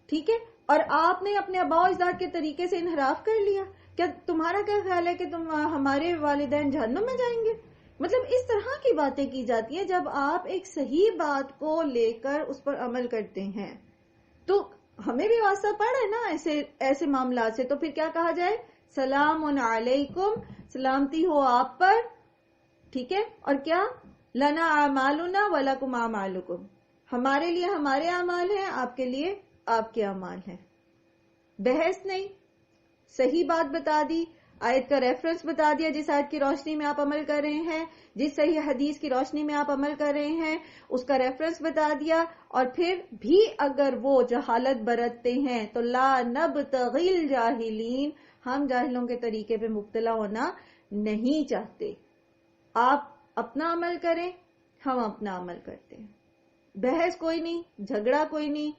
ٹھیک ہے. اور آپ نے اپنے آباء و اجداد کے طریقے سے انحراف کر لیا، کیا تمہارا کیا خیال ہے کہ تم ہمارے والدین جہنم میں جائیں گے؟ مطلب اس طرح کی باتیں کی جاتی ہیں. جب آپ ایک صحیح بات کو لے کر اس پر عمل کرتے ہیں تو ہمیں بھی واسطہ پڑا ہے نا ایسے معاملات سے. تو پھر کیا کہا جائے؟ سلام علیکم، سلامتی ہو آپ پر. ٹھیک ہے. اور کیا؟ لنا اعمالنا ولکم اعمالکم، ہمارے لیے ہمارے اعمال ہیں، آپ کے لیے آپ کے اعمال ہیں. بحث نہیں، صحیح بات بتا دی، آیت کا ریفرنس بتا دیا جس آیت کی روشنی میں آپ عمل کر رہے ہیں، جس صحیح حدیث کی روشنی میں آپ عمل کر رہے ہیں اس کا ریفرنس بتا دیا. اور پھر بھی اگر وہ جہالت برتتے ہیں تو لا نبتغی الجاہلین، ہم جاہلوں کے طریقے پہ مبتلا ہونا نہیں چاہتے. آپ اپنا عمل کریں، ہم اپنا عمل کرتے ہیں، بحث کوئی نہیں، جھگڑا کوئی نہیں.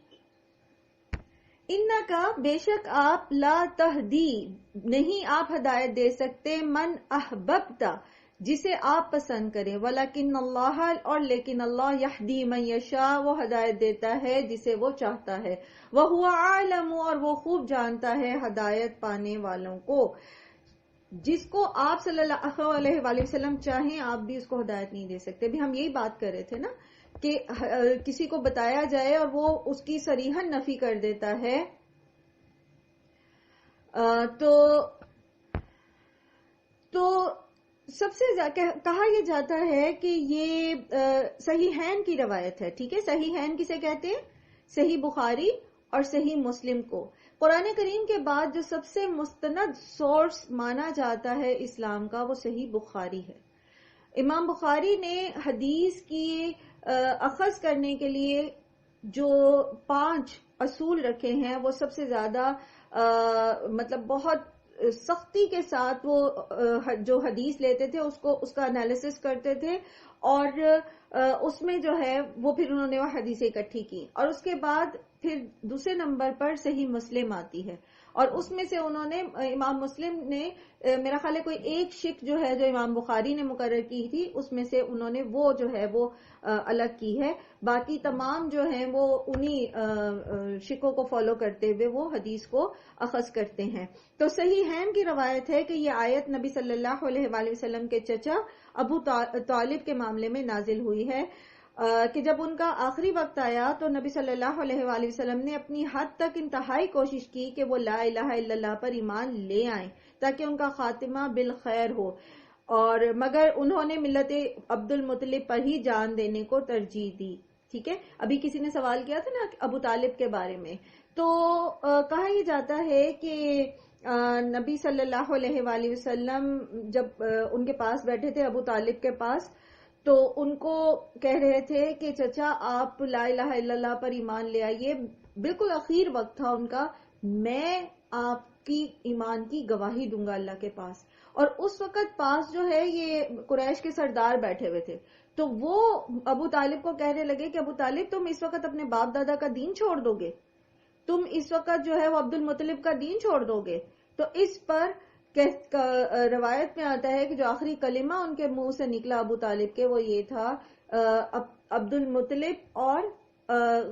انکا، بے شک آپ، لا تہدی، نہیں آپ ہدایت دے سکتے، من احببتا، جسے آپ پسند کریں، ولیکن اللہ، اور لیکن اللہ، یہدی من یشاء، وہ ہدایت دیتا ہے جسے وہ چاہتا ہے، وہو اعلم، اور وہ خوب جانتا ہے ہدایت پانے والوں کو۔ جس کو آپ صلی اللہ علیہ وآلہ وسلم چاہیں آپ بھی اس کو ہدایت نہیں دے سکتے۔ بھی ہم یہی بات کر رہے تھے نا کہ کسی کو بتایا جائے اور وہ اس کی صریحاً نفی کر دیتا ہے تو سب سے کہا یہ جاتا ہے کہ یہ صحیحین کی روایت ہے، ٹھیک ہے۔ صحیحین کسے کہتے ہیں؟ صحیح بخاری اور صحیح مسلم کو۔ قرآن کریم کے بعد جو سب سے مستند سورس مانا جاتا ہے اسلام کا وہ صحیح بخاری ہے۔ امام بخاری نے حدیث کی اخذ کرنے کے لیے جو 5 اصول رکھے ہیں وہ سب سے زیادہ مطلب بہت سختی کے ساتھ وہ جو حدیث لیتے تھے اس کا انالیسس کرتے تھے، اور اس میں جو ہے وہ پھر انہوں نے وہ حدیثیں اکٹھی کی، اور اس کے بعد پھر دوسرے نمبر پر صحیح مسلم آتی ہے، اور اس میں سے انہوں نے امام مسلم نے میرا خیال ہے کوئی ایک شک جو ہے جو امام بخاری نے مقرر کی تھی اس میں سے انہوں نے وہ جو ہے وہ الگ کی ہے، باقی تمام جو ہیں وہ انہی شکوں کو فالو کرتے ہوئے وہ حدیث کو اخذ کرتے ہیں۔ تو صحیحین کی روایت ہے کہ یہ آیت نبی صلی اللہ علیہ وآلہ وسلم کے چچا ابو طالب کے معاملے میں نازل ہوئی ہے کہ جب ان کا آخری وقت آیا تو نبی صلی اللہ علیہ وآلہ وسلم نے اپنی حد تک انتہائی کوشش کی کہ وہ لا الہ الا اللہ پر ایمان لے آئیں تاکہ ان کا خاتمہ بالخیر ہو، اور مگر انہوں نے ملت عبد المطلب پر ہی جان دینے کو ترجیح دی۔ ٹھیک ہے، ابھی کسی نے سوال کیا تھا نا ابو طالب کے بارے میں، تو کہا یہ جاتا ہے کہ نبی صلی اللہ علیہ وآلہ وسلم جب ان کے پاس بیٹھے تھے ابو طالب کے پاس، تو ان کو کہہ رہے تھے کہ چچا آپ لا الہ الا اللہ پر ایمان لے آئیے، بالکل اخیر وقت تھا ان کا، میں آپ کی ایمان کی گواہی دوں گا اللہ کے پاس۔ اور اس وقت پاس جو ہے یہ قریش کے سردار بیٹھے ہوئے تھے، تو وہ ابو طالب کو کہنے لگے کہ ابو طالب تم اس وقت اپنے باپ دادا کا دین چھوڑ دو گے، تم اس وقت جو ہے وہ عبد المطلب کا دین چھوڑ دو گے؟ تو اس پر روایت میں آتا ہے کہ جو آخری کلمہ ان کے منہ سے نکلا ابو طالب کے وہ یہ تھا عبد المطلب اور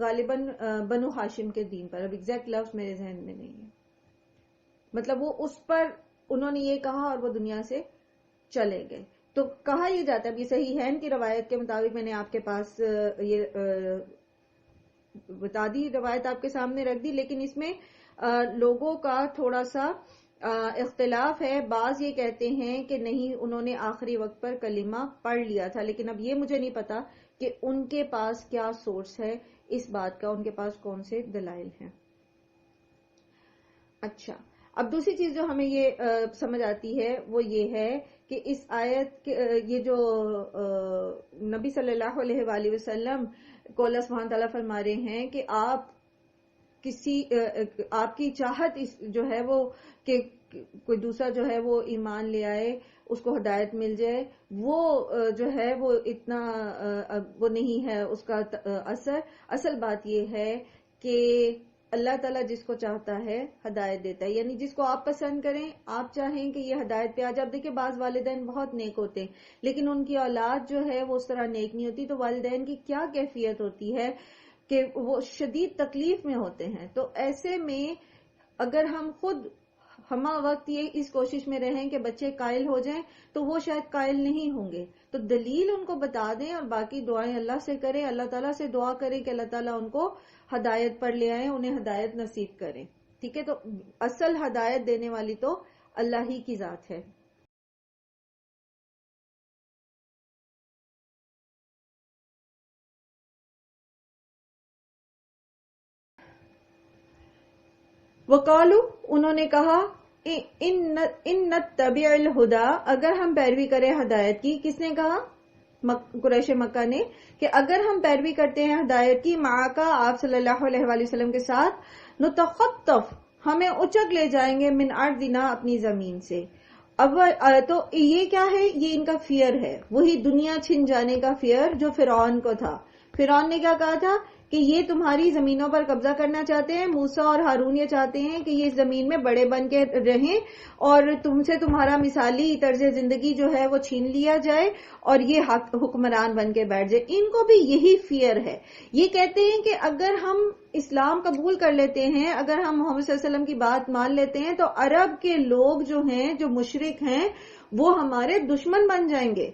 غالباً بنو ہاشم کے دین پر، اب ایگزیکٹ لفظ میرے ذہن میں نہیں ہے، مطلب وہ اس پر انہوں نے یہ کہا اور وہ دنیا سے چلے گئے۔ تو کہا یہ جاتا ہے، اب یہ صحیحین کی روایت کے مطابق میں نے آپ کے پاس یہ بتا دی، روایت آپ کے سامنے رکھ دی، لیکن اس میں لوگوں کا تھوڑا سا اختلاف ہے۔ بعض یہ کہتے ہیں کہ نہیں انہوں نے آخری وقت پر کلمہ پڑھ لیا تھا، لیکن اب یہ مجھے نہیں پتا کہ ان کے پاس کیا سورس ہے اس بات کا، ان کے پاس کون سے دلائل ہیں۔ اچھا، اب دوسری چیز جو ہمیں یہ سمجھ آتی ہے وہ یہ ہے کہ اس آیت یہ جو نبی صلی اللہ علیہ وآلہ وسلم کو اللہ سبحانہ تعالیٰ فرما رہے ہیں کہ آپ کی چاہت جو ہے وہ کہ کوئی دوسرا جو ہے وہ ایمان لے آئے، اس کو ہدایت مل جائے، وہ جو ہے وہ اتنا وہ نہیں ہے اس کا اصل بات یہ ہے کہ اللہ تعالیٰ جس کو چاہتا ہے ہدایت دیتا ہے، یعنی جس کو آپ پسند کریں، آپ چاہیں کہ یہ ہدایت پہ آ جائے۔ اب دیکھیں بعض والدین بہت نیک ہوتے ہیں لیکن ان کی اولاد جو ہے وہ اس طرح نیک نہیں ہوتی، تو والدین کی کیا کیفیت ہوتی ہے کہ وہ شدید تکلیف میں ہوتے ہیں۔ تو ایسے میں اگر ہم خود ہمہ وقت یہ اس کوشش میں رہیں کہ بچے قائل ہو جائیں تو وہ شاید قائل نہیں ہوں گے، تو دلیل ان کو بتا دیں اور باقی دعائیں اللہ سے کریں، اللہ تعالیٰ سے دعا کریں کہ اللہ تعالیٰ ان کو ہدایت پر لے آئیں، انہیں ہدایت نصیب کریں۔ ٹھیک ہے، تو اصل ہدایت دینے والی تو اللہ ہی کی ذات ہے۔ وقالو، انہوں نے کہا ان نتبع الہدا، اگر ہم پیروی کریں ہدایت کی۔ کس نے کہا؟ قریش مکہ نے، کہ اگر ہم پیروی کرتے ہیں ہدایت کی، معاکا آپ صلی اللہ علیہ وآلہ وسلم کے ساتھ، نتخطف، ہمیں اچک لے جائیں گے، من ارضنا، اپنی زمین سے۔ تو یہ کیا ہے؟ یہ ان کا فیئر ہے، وہی دنیا چھن جانے کا فیئر جو فرعون کو تھا۔ فرعون نے کیا کہا تھا کہ یہ تمہاری زمینوں پر قبضہ کرنا چاہتے ہیں. موسیٰ اور ہارون یہ چاہتے ہیں کہ یہ زمین میں بڑے بن کے رہیں اور تم سے تمہارا مثالی طرز زندگی جو ہے وہ چھین لیا جائے اور یہ حکمران بن کے بیٹھ جائے. ان کو بھی یہی فیئر ہے. یہ کہتے ہیں کہ اگر ہم اسلام قبول کر لیتے ہیں, اگر ہم محمد صلی اللہ علیہ وسلم کی بات مان لیتے ہیں, تو عرب کے لوگ جو ہیں, جو مشرک ہیں, وہ ہمارے دشمن بن جائیں گے.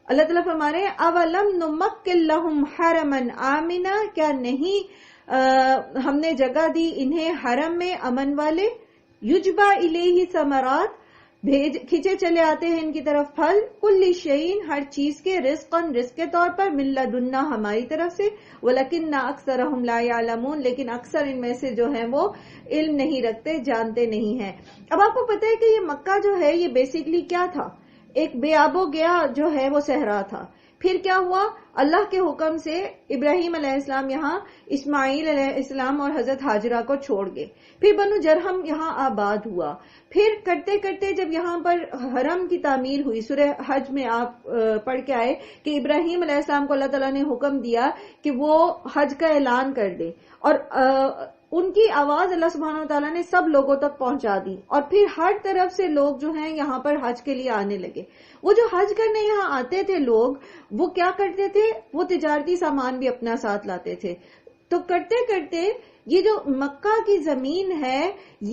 اللہ تعالیٰ فرما رہے ہیں اولم نمکن لہم حرما آمنا, کیا نہیں ہم نے جگہ دی انہیں حرم میں امن والے, یجبا الیہ ثمرات, کھینچے چلے آتے ہیں ان کی طرف پھل, کل شیء, ہر چیز کے, رزقاً, رزق کے طور پر, من لدنا, ہماری طرف سے, ولکن اکثرہم لا یعلمون, لیکن اکثر ان میں سے جو ہیں وہ علم نہیں رکھتے, جانتے نہیں ہیں. اب آپ کو پتہ ہے کہ یہ مکہ جو ہے یہ بیسیکلی کیا تھا, ایک بے آب و گیا جو ہے وہ صحرا تھا. پھر کیا ہوا, اللہ کے حکم سے ابراہیم علیہ السلام یہاں اسماعیل علیہ السلام اور حضرت ہاجرہ کو چھوڑ گئے. پھر بنو جرہم یہاں آباد ہوا. پھر کرتے کرتے جب یہاں پر حرم کی تعمیر ہوئی, سورہ حج میں آپ پڑھ کے آئے کہ ابراہیم علیہ السلام کو اللہ تعالیٰ نے حکم دیا کہ وہ حج کا اعلان کر دے, اور ان کی آواز اللہ سبحانہ وتعالیٰ نے سب لوگوں تک پہنچا دی, اور پھر ہر طرف سے لوگ جو ہیں یہاں پر حج کے لیے آنے لگے. وہ جو حج کرنے یہاں آتے تھے لوگ, وہ کیا کرتے تھے, وہ تجارتی سامان بھی اپنا ساتھ لاتے تھے. تو کرتے کرتے یہ جو مکہ کی زمین ہے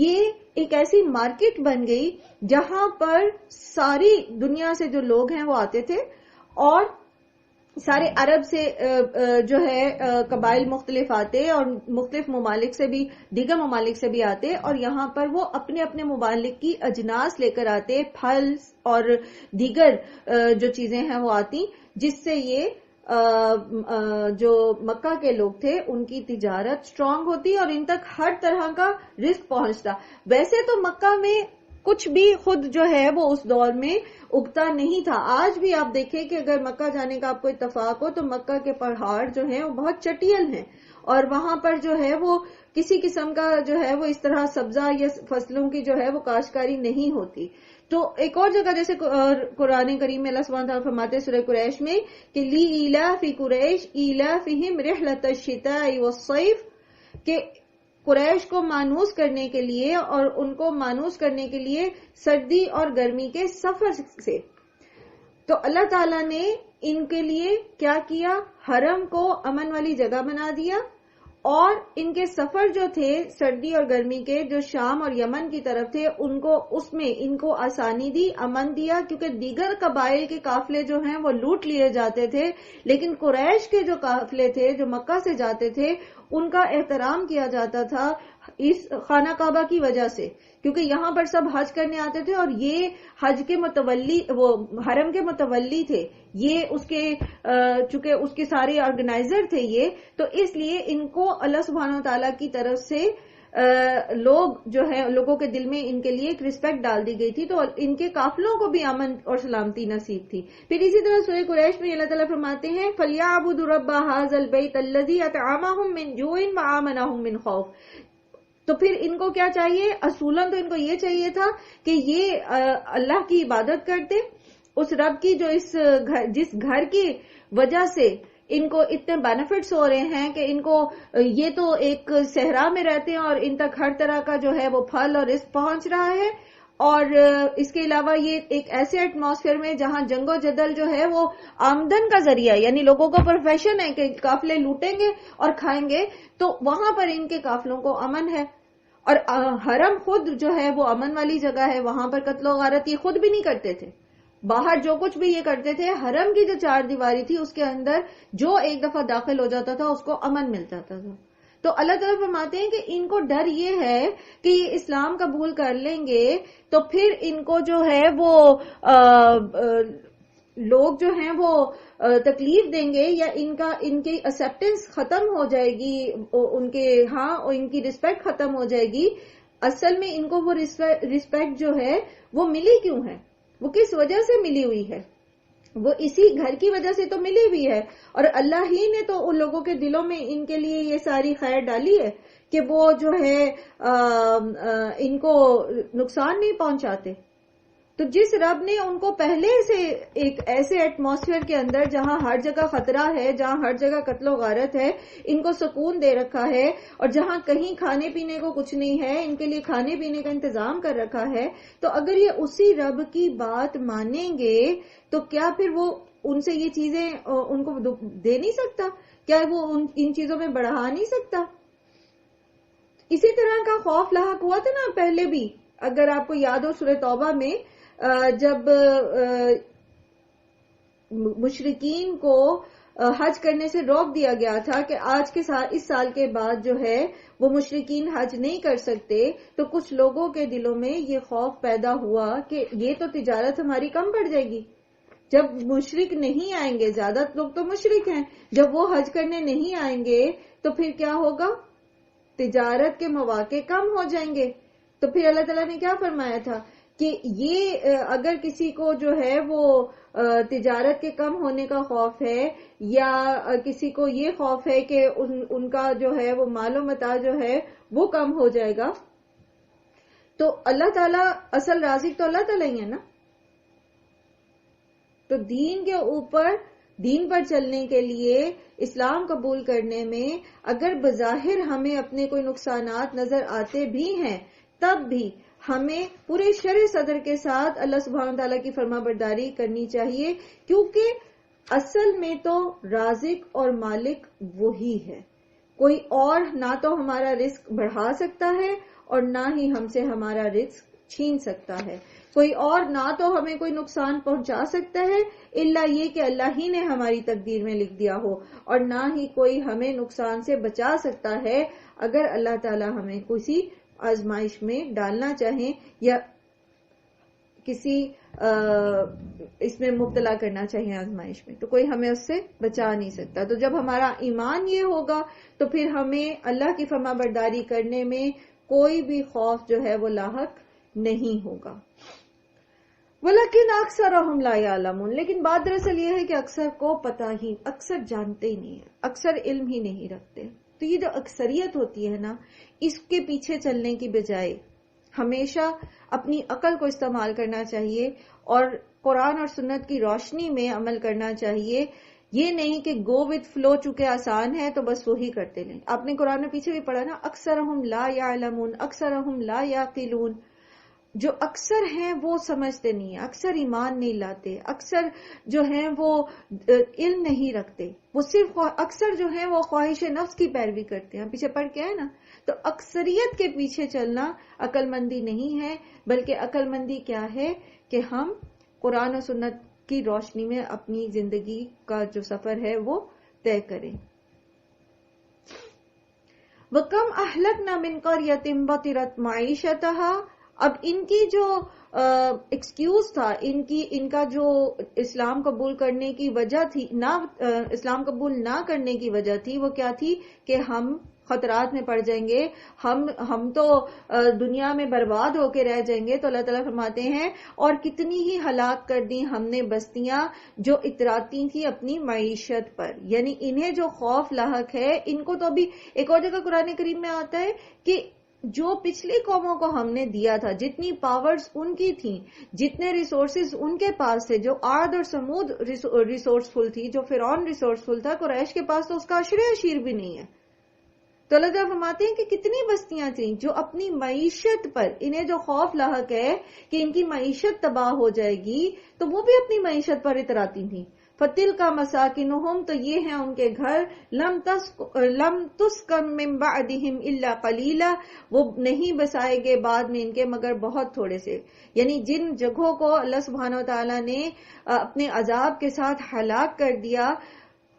یہ ایک ایسی مارکیٹ بن گئی جہاں پر ساری دنیا سے جو لوگ ہیں وہ آتے تھے, اور سارے عرب سے جو ہے قبائل مختلف آتے اور مختلف ممالک سے بھی, دیگر ممالک سے بھی آتے, اور یہاں پر وہ اپنے اپنے ممالک کی اجناس لے کر آتے, پھل اور دیگر جو چیزیں ہیں وہ آتی, جس سے یہ جو مکہ کے لوگ تھے ان کی تجارت سٹرونگ ہوتی اور ان تک ہر طرح کا رزق پہنچتا. ویسے تو مکہ میں کچھ بھی خود جو ہے وہ اس دور میں اگتا نہیں تھا. آج بھی آپ دیکھیں کہ اگر مکہ جانے کا آپ کو اتفاق ہو تو مکہ کے پہاڑ جو ہیں وہ بہت چٹیل ہیں, اور وہاں پر جو ہے وہ کسی قسم کا جو ہے وہ اس طرح سبزہ یا فصلوں کی جو ہے وہ کاشتکاری نہیں ہوتی. تو ایک اور جگہ جیسے قرآن کریم میں اللہ سبحانہ تعالیٰ فرماتے ہیں سورہ قریش میں کہ لی ایلاف قریش ایلافہم رحلۃ الشتاء والصیف, کہ قریش کو مانوس کرنے کے لیے اور ان کو مانوس کرنے کے لیے سردی اور گرمی کے سفر سے. تو اللہ تعالیٰ نے ان کے لیے کیا کیا, حرم کو امن والی جگہ بنا دیا, اور ان کے سفر جو تھے سردی اور گرمی کے, جو شام اور یمن کی طرف تھے, ان کو اس میں ان کو آسانی دی, امن دیا, کیونکہ دیگر قبائل کے قافلے جو ہیں وہ لوٹ لیے جاتے تھے, لیکن قریش کے جو قافلے تھے جو مکہ سے جاتے تھے ان کا احترام کیا جاتا تھا اس خانہ کعبہ کی وجہ سے, کیونکہ یہاں پر سب حج کرنے آتے تھے, اور یہ حج کے متولی, وہ حرم کے متولی تھے, یہ اس کے چونکہ اس کے سارے آرگنائزر تھے یہ, تو اس لیے ان کو اللہ سبحانہ وتعالیٰ کی طرف سے لوگ جو ہے لوگوں کے دل میں ان کے لیے ایک رسپیکٹ ڈال دی گئی تھی, تو ان کے قافلوں کو بھی امن اور سلامتی نصیب تھی. پھر اسی طرح سورہ قریش میں اللہ تعالیٰ فرماتے ہیں فَلْيَعْبُدُوا رَبَّ هَٰذَا الْبَيْتَ الَّذِي أَطْعَمَهُم مِّن جُوعٍ وَآمَنَهُم مِّن خَوْفٍ. تو پھر ان کو کیا چاہیے, اصولاً تو ان کو یہ چاہیے تھا کہ یہ اللہ کی عبادت کرتے, اس رب کی جو جس گھر کی وجہ سے ان کو اتنے بینیفٹس ہو رہے ہیں کہ ان کو یہ تو ایک صحرا میں رہتے ہیں اور ان تک ہر طرح کا جو ہے وہ پھل اور رزق پہنچ رہا ہے, اور اس کے علاوہ یہ ایک ایسے ایٹماسفیئر میں جہاں جنگ و جدل جو ہے وہ آمدن کا ذریعہ, یعنی لوگوں کا پروفیشن ہے کہ قافلے لوٹیں گے اور کھائیں گے, تو وہاں پر ان کے قافلوں کو امن ہے. اور حرم خود جو ہے وہ امن والی جگہ ہے, وہاں پر قتل و غارت یہ خود بھی نہیں کرتے تھے, باہر جو کچھ بھی یہ کرتے تھے, حرم کی جو 4 دیواری تھی اس کے اندر جو ایک دفعہ داخل ہو جاتا تھا اس کو امن مل جاتا تھا. تو اللہ تعالیٰ فرماتے ہیں کہ ان کو ڈر یہ ہے کہ یہ اسلام قبول کر لیں گے تو پھر ان کو جو ہے وہ لوگ جو ہیں وہ تکلیف دیں گے, یا ان کی ایکسیپٹنس ختم ہو جائے گی, ان کے ہاں ان کی رسپیکٹ ختم ہو جائے گی. اصل میں ان کو وہ رسپیکٹ جو ہے وہ ملی کیوں ہے, وہ کس وجہ سے ملی ہوئی ہے, وہ اسی گھر کی وجہ سے تو ملی ہوئی ہے, اور اللہ ہی نے تو ان لوگوں کے دلوں میں ان کے لیے یہ ساری خیر ڈالی ہے کہ وہ جو ہے ان کو نقصان نہیں پہنچاتے. تو جس رب نے ان کو پہلے سے ایک ایسے ایٹماسفیئر کے اندر جہاں ہر جگہ خطرہ ہے، جہاں ہر جگہ قتل و غارت ہے، ان کو سکون دے رکھا ہے، اور جہاں کہیں کھانے پینے کو کچھ نہیں ہے، ان کے لیے کھانے پینے کا انتظام کر رکھا ہے، تو اگر یہ اسی رب کی بات مانیں گے تو کیا پھر وہ ان سے یہ چیزیں ان کو دے نہیں سکتا؟ کیا وہ ان چیزوں میں بڑھا نہیں سکتا؟ اسی طرح کا خوف لاحق ہوا تھا نا پہلے بھی، اگر آپ کو یاد ہو سورہ توبہ میں جب مشرکین کو حج کرنے سے روک دیا گیا تھا کہ آج کے سال، اس سال کے بعد جو ہے وہ مشرکین حج نہیں کر سکتے، تو کچھ لوگوں کے دلوں میں یہ خوف پیدا ہوا کہ یہ تو تجارت ہماری کم پڑ جائے گی، جب مشرک نہیں آئیں گے، زیادہ لوگ تو مشرک ہیں، جب وہ حج کرنے نہیں آئیں گے تو پھر کیا ہوگا؟ تجارت کے مواقع کم ہو جائیں گے۔ تو پھر اللہ تعالیٰ نے کیا فرمایا تھا کہ یہ اگر کسی کو جو ہے وہ تجارت کے کم ہونے کا خوف ہے، یا کسی کو یہ خوف ہے کہ ان کا جو ہے وہ مال و متاع جو ہے وہ کم ہو جائے گا، تو اللہ تعالیٰ اصل رازق تو اللہ تعالیٰ ہی ہے نا۔ تو دین کے اوپر، دین پر چلنے کے لیے، اسلام قبول کرنے میں اگر بظاہر ہمیں اپنے کوئی نقصانات نظر آتے بھی ہیں، تب بھی ہمیں پورے شرح صدر کے ساتھ اللہ سبحانہ تعالیٰ کی فرما برداری کرنی چاہیے، کیونکہ اصل میں تو رازق اور مالک وہی ہے، کوئی اور نہ تو ہمارا رزق بڑھا سکتا ہے اور نہ ہی ہم سے ہمارا رزق چھین سکتا ہے، کوئی اور نہ تو ہمیں کوئی نقصان پہنچا سکتا ہے الا یہ کہ اللہ ہی نے ہماری تقدیر میں لکھ دیا ہو، اور نہ ہی کوئی ہمیں نقصان سے بچا سکتا ہے اگر اللہ تعالی ہمیں کسی آزمائش میں ڈالنا چاہیں یا کسی اس میں مبتلا کرنا چاہیے آزمائش میں، تو کوئی ہمیں اس سے بچا نہیں سکتا۔ تو جب ہمارا ایمان یہ ہوگا تو پھر ہمیں اللہ کی فرما برداری کرنے میں کوئی بھی خوف جو ہے وہ لاحق نہیں ہوگا۔ وَلَكِنْ أَكْثَرَهُمْ لَا يَعْلَمُونَ، لیکن بات دراصل یہ ہے کہ اکثر کو پتہ ہی، اکثر جانتے ہی نہیں ہے، اکثر علم ہی نہیں رکھتے۔ تو یہ جو اکثریت ہوتی ہے نا، اس کے پیچھے چلنے کی بجائے ہمیشہ اپنی عقل کو استعمال کرنا چاہیے اور قرآن اور سنت کی روشنی میں عمل کرنا چاہیے، یہ نہیں کہ گو وتھ فلو، چونکہ آسان ہے تو بس وہی کرتے لیں۔ آپ نے قرآن میں پیچھے بھی پڑھا نا، اکثرہم لا یعلمون، اکثرہم لا یعقلون، جو اکثر ہیں وہ سمجھتے نہیں ہیں، اکثر ایمان نہیں لاتے، اکثر جو ہیں وہ علم نہیں رکھتے، وہ صرف اکثر جو ہیں وہ خواہش نفس کی پیروی کرتے ہیں، پیچھے پڑھ کے ہے نا۔ تو اکثریت کے پیچھے چلنا عقل مندی نہیں ہے، بلکہ عقل مندی کیا ہے کہ ہم قرآن و سنت کی روشنی میں اپنی زندگی کا جو سفر ہے وہ طے کریں۔ وَكَمْ أَهْلَكْنَا مِنْ قَرْيَةٍ بَطِرَتْ مَعِيشَتَهَا، اب ان کی جو ایکسکیوز تھا، ان کا جو اسلام قبول کرنے کی وجہ تھی، اسلام قبول نہ کرنے کی وجہ تھی، وہ کیا تھی کہ ہم خطرات میں پڑ جائیں گے، ہم تو دنیا میں برباد ہو کے رہ جائیں گے۔ تو اللہ تعالیٰ فرماتے ہیں اور کتنی ہی ہلاک کر دی ہم نے بستیاں جو اتراتی تھی اپنی معیشت پر، یعنی انہیں جو خوف لاحق ہے ان کو۔ تو ابھی ایک اور جگہ قرآن کریم میں آتا ہے کہ جو پچھلی قوموں کو ہم نے دیا تھا، جتنی پاورز ان کی تھیں، جتنے ریسورسز ان کے پاس تھے، جو عاد اور سمود ریسورسفل تھی، جو فرعون ریسورسفل تھا، قریش کے پاس تو اس کا عشر عشیر بھی نہیں ہے۔ تو اللہ تعالیٰ فرماتے ہیں کہ کتنی بستیاں تھیں جو اپنی معیشت پر، انہیں جو خوف لاحق ہے کہ ان کی معیشت تباہ ہو جائے گی، تو وہ بھی اپنی معیشت پر اتراتی تھیں۔ فَتِلْكَ مَسَاكِنُهُمْ، تو یہ ہیں ان کے گھر، لَمْ تُسْكَنْ مِنْ بَعْدِهِمْ إِلَّا قَلِيلًا، وہ نہیں بسائے گے بعد میں ان کے مگر بہت تھوڑے سے۔ یعنی جن جگہوں کو اللہ سبحانہ وتعالیٰ نے اپنے عذاب کے ساتھ ہلاک کر دیا،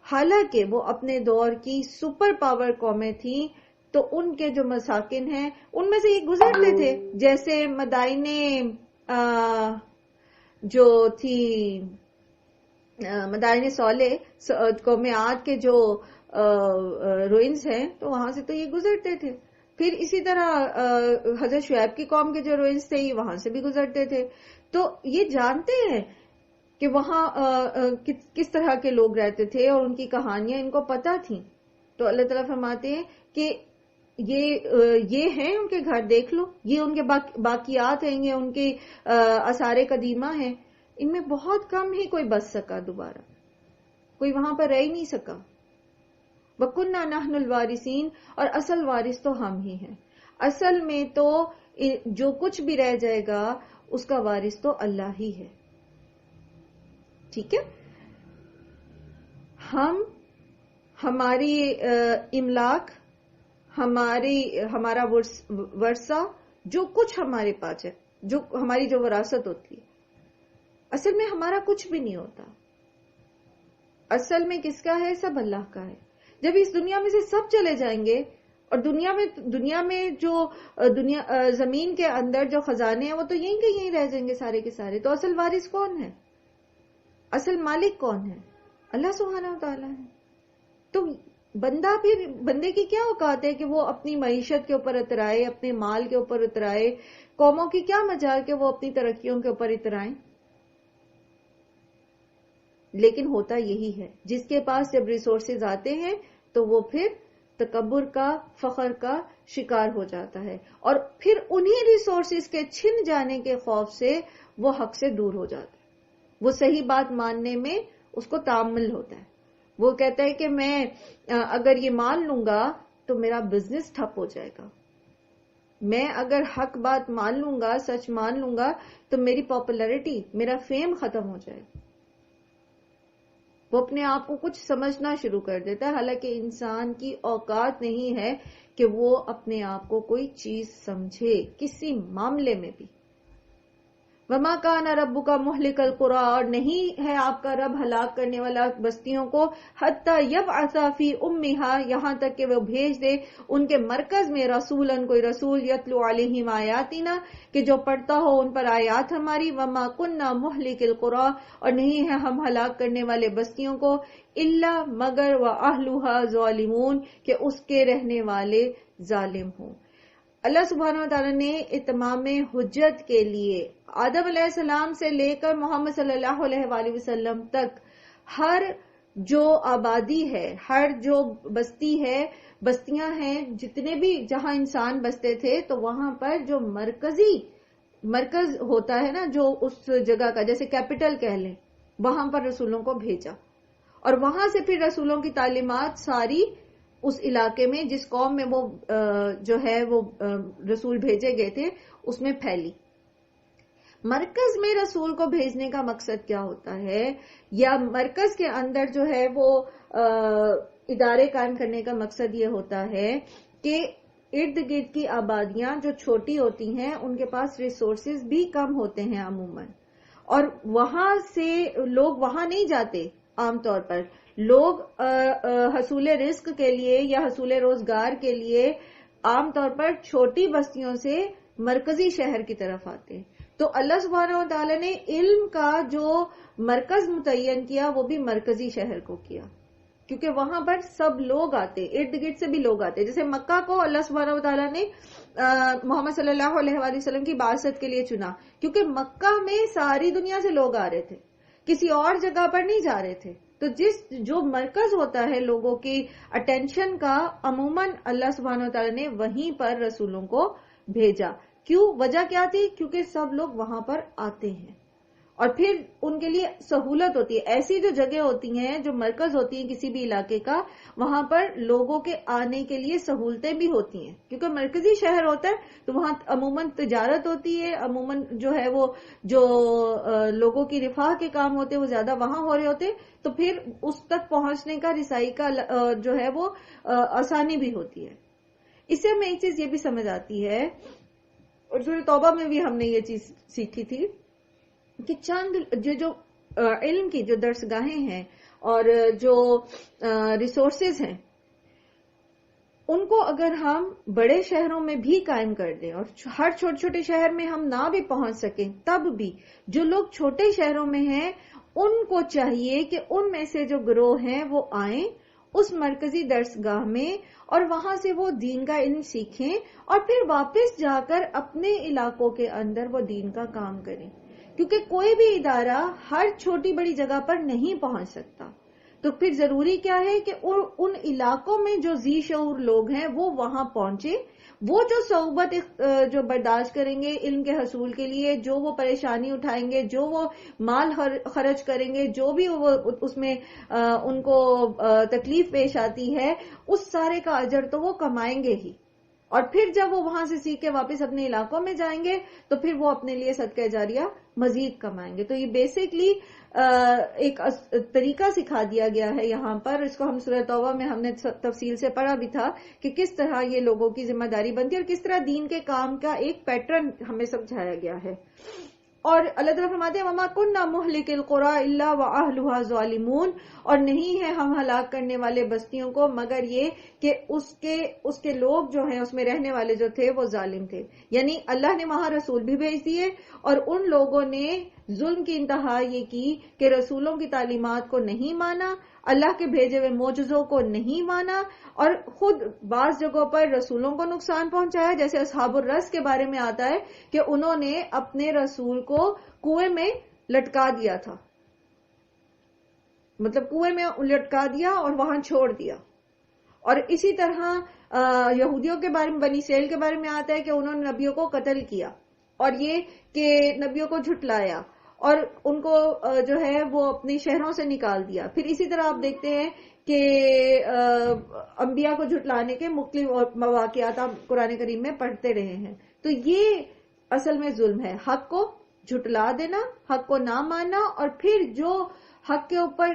حالانکہ وہ اپنے دور کی سپر پاور قومیں تھیں، تو ان کے جو مساکن ہیں ان میں سے یہ گزرتے تھے، جیسے مدائنے جو تھی، مدائن صالح قوم عاد کے جو روئنز ہیں، تو وہاں سے تو یہ گزرتے تھے۔ پھر اسی طرح حضرت شعیب کی قوم کے جو روئنز تھے، یہ وہاں سے بھی گزرتے تھے۔ تو یہ جانتے ہیں کہ وہاں کس طرح کے لوگ رہتے تھے اور ان کی کہانیاں ان کو پتہ تھیں۔ تو اللہ تعالیٰ فرماتے ہیں کہ یہ ہیں ان کے گھر، دیکھ لو، یہ ان کے باقیات ہیں، یہ ان کے آثار قدیمہ ہیں، ان میں بہت کم ہی کوئی بچ سکا، دوبارہ کوئی وہاں پر رہ ہی نہیں سکا. وَكُنَّا نَحْنُ الْوَارِثِينَ، اور اصل وارث تو ہم ہی ہیں. اصل میں تو جو کچھ بھی رہ جائے گا اس کا وارث تو اللہ ہی ہے. ٹھیک ہے، ہماری املاک، ہمارا ورثہ، جو کچھ ہمارے پاس ہے، جو ہماری جو وراثت ہوتی ہے، اصل میں ہمارا کچھ بھی نہیں ہوتا. اصل میں کس کا ہے؟ سب اللہ کا ہے. جب اس دنیا میں سے سب چلے جائیں گے اور دنیا میں جو زمین کے اندر جو خزانے ہیں وہ تو یہیں کے یہیں رہ جائیں گے سارے کے سارے. تو اصل وارث کون ہے؟ اصل مالک کون ہے؟ اللہ سبحانہ و تعالیٰ ہے. تو بندے کی کیا اوقات ہے کہ وہ اپنی معیشت کے اوپر اترائے، اپنے مال کے اوپر اترائے؟ قوموں کی کیا مجال کہ وہ اپنی ترقیوں کے اوپر اترائیں؟ لیکن ہوتا یہی ہے، جس کے پاس جب ریسورسز آتے ہیں تو وہ پھر تکبر کا، فخر کا شکار ہو جاتا ہے، اور پھر انہی ریسورسز کے چھن جانے کے خوف سے وہ حق سے دور ہو جاتا ہے. وہ صحیح بات ماننے میں اس کو تامل ہوتا ہے. وہ کہتا ہے کہ میں اگر یہ مان لوں گا تو میرا بزنس ٹھپ ہو جائے گا، میں اگر حق بات مان لوں گا، سچ مان لوں گا، تو میری پاپولیرٹی، میرا فیم ختم ہو جائے گا. وہ اپنے آپ کو کچھ سمجھنا شروع کر دیتا ہے، حالانکہ انسان کی اوقات نہیں ہے کہ وہ اپنے آپ کو کوئی چیز سمجھے کسی معاملے میں بھی. وما کان ربک مہلک القری، اور نہیں ہے آپ کا رب ہلاک کرنے والا بستیوں کو، حتی یبعث فی امہا، یہاں تک کہ وہ بھیج دے ان کے مرکز میں رسولا، کوئی رسول، یتلو علیہم آیاتنا، کہ جو پڑھتا ہو ان پر آیات ہماری. وما کننا مہلک القری، اور نہیں ہے ہم ہلاک کرنے والے بستیوں کو، الا مگر واہلھا ظالمون، کہ اس کے رہنے والے ظالم ہوں. اللہ سبحانہ وتعالی نے اتمام حجت کے لیے آدم علیہ السلام سے لے کر محمد صلی اللہ علیہ وآلہ وسلم تک ہر جو آبادی ہے، ہر جو بستی ہے، بستیاں ہیں، جتنے بھی جہاں انسان بستے تھے، تو وہاں پر جو مرکز ہوتا ہے نا، جو اس جگہ کا، جیسے کیپٹل کہہ لیں، وہاں پر رسولوں کو بھیجا، اور وہاں سے پھر رسولوں کی تعلیمات ساری اس علاقے میں، جس قوم میں وہ جو ہے وہ رسول بھیجے گئے تھے، اس میں پھیلی. مرکز میں رسول کو بھیجنے کا مقصد کیا ہوتا ہے، یا مرکز کے اندر جو ہے وہ ادارے قائم کرنے کا مقصد یہ ہوتا ہے کہ ارد گرد کی آبادیاں جو چھوٹی ہوتی ہیں ان کے پاس ریسورسز بھی کم ہوتے ہیں عموماً، اور وہاں سے لوگ وہاں نہیں جاتے. عام طور پر لوگ حصول رزق کے لیے یا حصول روزگار کے لیے عام طور پر چھوٹی بستیوں سے مرکزی شہر کی طرف آتے ہیں. تو اللہ سبحانہ و تعالی نے علم کا جو مرکز متعین کیا وہ بھی مرکزی شہر کو کیا، کیونکہ وہاں پر سب لوگ آتے، ارد گرد سے بھی لوگ آتے. جیسے مکہ کو اللہ سبحانہ و تعالیٰ نے محمد صلی اللہ علیہ وآلہ وسلم کی بعثت کے لیے چنا، کیونکہ مکہ میں ساری دنیا سے لوگ آ رہے تھے، کسی اور جگہ پر نہیں جا رہے تھے. تو جو مرکز ہوتا ہے لوگوں کی اٹینشن کا، عموماً اللہ سبحانہ و تعالیٰ نے وہیں پر رسولوں کو بھیجا. کیوں؟ وجہ کیا تھی؟ کیونکہ سب لوگ وہاں پر آتے ہیں اور پھر ان کے لیے سہولت ہوتی ہے. ایسی جو جگہ ہوتی ہیں، جو مرکز ہوتی ہیں کسی بھی علاقے کا، وہاں پر لوگوں کے آنے کے لیے سہولتیں بھی ہوتی ہیں، کیونکہ مرکزی شہر ہوتا ہے تو وہاں عموماً تجارت ہوتی ہے، عموماً جو ہے وہ جو لوگوں کی رفاہ کے کام ہوتے ہیں وہ زیادہ وہاں ہو رہے ہوتے، تو پھر اس تک پہنچنے کا، رسائی کا جو ہے وہ آسانی بھی ہوتی ہے. اس سے ہمیں ایک چیز یہ بھی سمجھ آتی ہے، اور سورہ توبہ میں بھی ہم نے یہ چیز سیکھی تھی، کہ چند جو علم کی جو درسگاہیں ہیں اور جو ریسورسز ہیں، ان کو اگر ہم بڑے شہروں میں بھی قائم کر دیں اور ہر چھوٹے چھوٹے شہر میں ہم نہ بھی پہنچ سکیں، تب بھی جو لوگ چھوٹے شہروں میں ہیں ان کو چاہیے کہ ان میں سے جو گروہ ہیں وہ آئیں اس مرکزی درسگاہ میں، اور وہاں سے وہ دین کا علم سیکھیں اور پھر واپس جا کر اپنے علاقوں کے اندر وہ دین کا کام کریں. کیونکہ کوئی بھی ادارہ ہر چھوٹی بڑی جگہ پر نہیں پہنچ سکتا. تو پھر ضروری کیا ہے کہ ان علاقوں میں جو ذی شعور لوگ ہیں وہ وہاں پہنچے، وہ جو صعوبت جو برداشت کریں گے علم کے حصول کے لیے، جو وہ پریشانی اٹھائیں گے، جو وہ مال خرچ کریں گے، جو بھی وہ اس میں ان کو تکلیف پیش آتی ہے، اس سارے کا اجر تو وہ کمائیں گے ہی، اور پھر جب وہ وہاں سے سیکھ کے واپس اپنے علاقوں میں جائیں گے تو پھر وہ اپنے لیے صدقہ جاریہ مزید کمائیں گے۔ تو یہ بیسکلی ایک طریقہ سکھا دیا گیا ہے یہاں پر، اس کو ہم سورہ توبہ میں ہم نے تفصیل سے پڑھا بھی تھا کہ کس طرح یہ لوگوں کی ذمہ داری بنتی ہے اور کس طرح دین کے کام کا ایک پیٹرن ہمیں سمجھایا گیا ہے۔ اور اللہ تعالیٰ فرماتے ہیں وَمَا كُنَّا مُهْلِكِ الْقُرَىٰ إِلَّا وَأَهْلُهَا ظَالِمُونَ، اور نہیں ہے ہم ہلاک کرنے والے بستیوں کو مگر یہ کہ اس کے لوگ جو ہیں، اس میں رہنے والے جو تھے وہ ظالم تھے۔ یعنی اللہ نے وہاں رسول بھی بھیج دیے اور ان لوگوں نے ظلم کی انتہا یہ کی کہ رسولوں کی تعلیمات کو نہیں مانا، اللہ کے بھیجے ہوئے معجزوں کو نہیں مانا، اور خود بعض جگہوں پر رسولوں کو نقصان پہنچایا، جیسے اصحاب الرس کے بارے میں آتا ہے کہ انہوں نے اپنے رسول کو کنویں میں لٹکا دیا تھا، مطلب کنویں میں لٹکا دیا اور وہاں چھوڑ دیا۔ اور اسی طرح یہودیوں کے بارے میں، بنی اسرائیل کے بارے میں آتا ہے کہ انہوں نے نبیوں کو قتل کیا، اور یہ کہ نبیوں کو جھٹلایا اور ان کو جو ہے وہ اپنے شہروں سے نکال دیا۔ پھر اسی طرح آپ دیکھتے ہیں کہ انبیاء کو جھٹلانے کے مختلف مواقعات آپ قرآن کریم میں پڑھتے رہے ہیں۔ تو یہ اصل میں ظلم ہے، حق کو جھٹلا دینا، حق کو نہ ماننا، اور پھر جو حق کے اوپر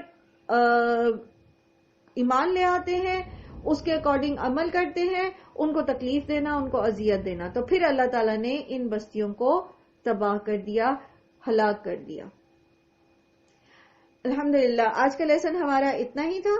ایمان لے آتے ہیں، اس کے اکارڈنگ عمل کرتے ہیں، ان کو تکلیف دینا، ان کو اذیت دینا۔ تو پھر اللہ تعالیٰ نے ان بستیوں کو تباہ کر دیا، ہلاک کر دیا۔ الحمدللہ آج کا لیسن ہمارا اتنا ہی تھا۔